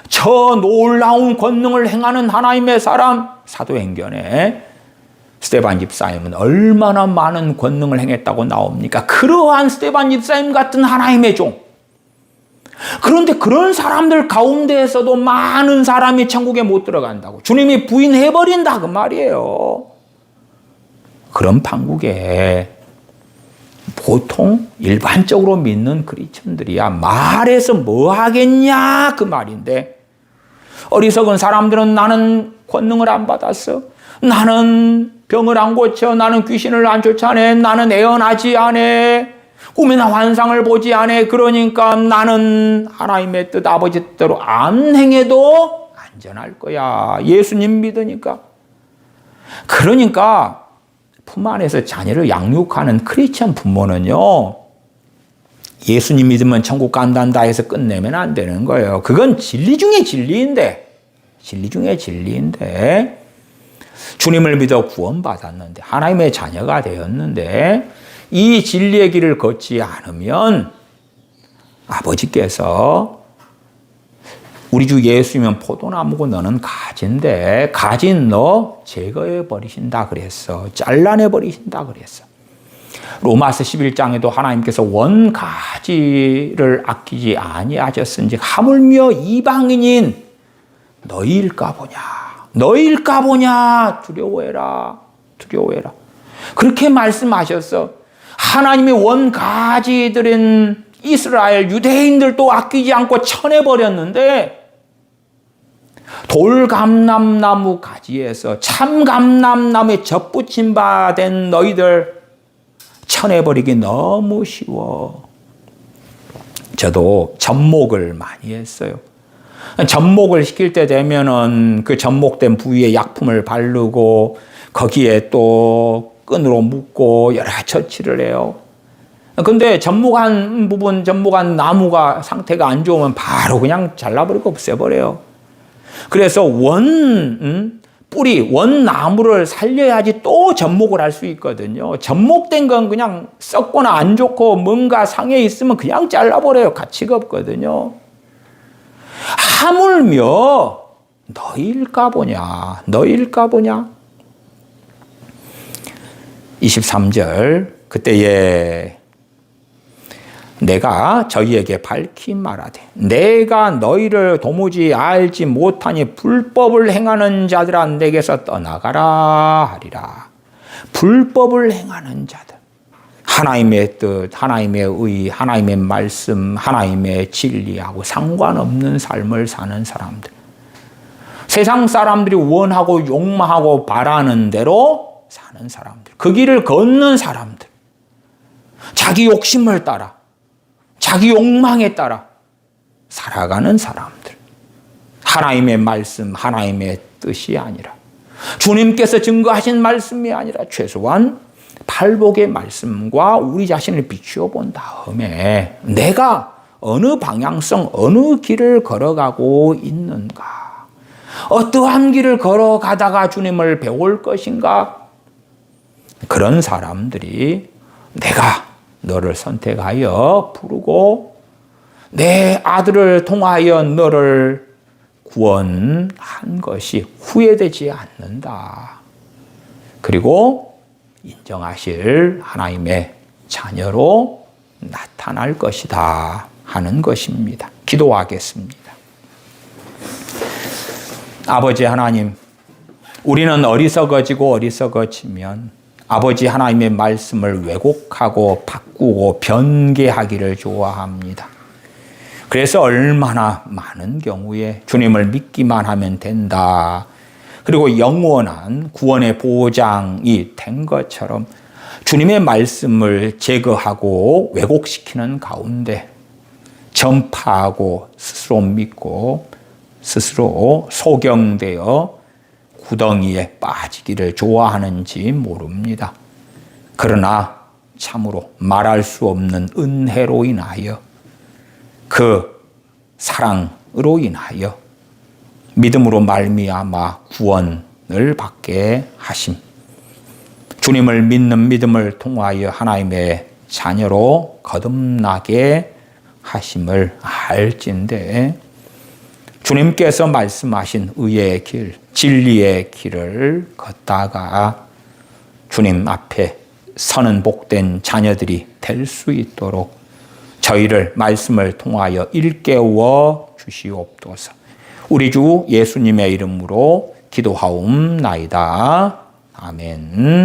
저 놀라운 권능을 행하는 하나님의 사람, 사도행전에 스데반 집사님은 얼마나 많은 권능을 행했다고 나옵니까? 그러한 스데반 집사님 같은 하나님의 종. 그런데 그런 사람들 가운데에서도 많은 사람이 천국에 못 들어간다고. 주님이 부인해버린다 그 말이에요. 그런 판국에 보통 일반적으로 믿는 크리스천들이야 말해서 뭐 하겠냐 그 말인데, 어리석은 사람들은 나는 권능을 안 받았어, 나는 병을 안 고쳐, 나는 귀신을 안 쫓아내, 나는 애언하지 않아, 꿈이나 환상을 보지 않아, 그러니까 나는 하나님의 뜻 아버지 뜻대로 안 행해도 안전할 거야, 예수님 믿으니까. 그러니까 품 안에서 자녀를 양육하는 크리스천 부모는요, 예수님 믿으면 천국 간단다 해서 끝내면 안 되는 거예요. 그건 진리 중에 진리인데, 주님을 믿어 구원받았는데, 하나님의 자녀가 되었는데, 이 진리의 길을 걷지 않으면 아버지께서 우리 주 예수님은 포도나무고 너는 가지인데 가진 너 제거해 버리신다 그랬어. 잘라내 버리신다 그랬어. 로마서 11장에도 하나님께서 원가지를 아끼지 아니하셨은지 하물며 이방인인 너희일까 보냐 두려워해라. 그렇게 말씀하셨어. 하나님의 원가지들인 이스라엘 유대인들도 아끼지 않고 쳐내버렸는데, 돌감람나무 가지에서 참감람나무에 접붙임 바 된 너희들 쳐내버리기 너무 쉬워. 저도 접목을 많이 했어요. 접목을 시킬 때 되면은 그 접목된 부위에 약품을 바르고 거기에 또 끈으로 묶고 여러 처치를 해요. 근데 접목한 나무가 상태가 안 좋으면 바로 그냥 잘라버리고 없애버려요. 그래서 뿌리, 원나무를 살려야지 또 접목을 할 수 있거든요. 접목된 건 그냥 썩거나 안 좋고 뭔가 상해 있으면 그냥 잘라버려요. 가치가 없거든요. 하물며 너희일까 보냐. 23절 그때에 내가 저희에게 밝히 말하되 내가 너희를 도무지 알지 못하니 불법을 행하는 자들아 내게서 떠나가라 하리라. 불법을 행하는 자들, 하나님의 뜻, 하나님의 의, 하나님의 말씀, 하나님의 진리하고 상관없는 삶을 사는 사람들, 세상 사람들이 원하고 욕망하고 바라는 대로 사는 사람들, 그 길을 걷는 사람들, 자기 욕심을 따라 자기 욕망에 따라 살아가는 사람들, 하나님의 말씀, 하나님의 뜻이 아니라, 주님께서 증거하신 말씀이 아니라 최소한 팔복의 말씀과 우리 자신을 비추어 본 다음에 내가 어느 방향성, 어느 길을 걸어가고 있는가, 어떠한 길을 걸어가다가 주님을 배울 것인가, 그런 사람들이 내가 너를 선택하여 부르고 내 아들을 통하여 너를 구원한 것이 후회되지 않는다. 그리고 인정하실 하나님의 자녀로 나타날 것이다 하는 것입니다. 기도하겠습니다. 아버지 하나님, 우리는 어리석어지면 아버지 하나님의 말씀을 왜곡하고 바꾸고 변개하기를 좋아합니다. 그래서 얼마나 많은 경우에 주님을 믿기만 하면 된다, 그리고 영원한 구원의 보장이 된 것처럼 주님의 말씀을 제거하고 왜곡시키는 가운데 전파하고 스스로 믿고 스스로 소경되어 구덩이에 빠지기를 좋아하는지 모릅니다. 그러나 참으로 말할 수 없는 은혜로 인하여 그 사랑으로 인하여 믿음으로 말미암아 구원을 받게 하심. 주님을 믿는 믿음을 통하여 하나님의 자녀로 거듭나게 하심을 알진대 주님께서 말씀하신 의의 길, 진리의 길을 걷다가 주님 앞에 서는 복된 자녀들이 될 수 있도록 저희를 말씀을 통하여 일깨워 주시옵소서. 우리 주 예수님의 이름으로 기도하옵나이다. 아멘.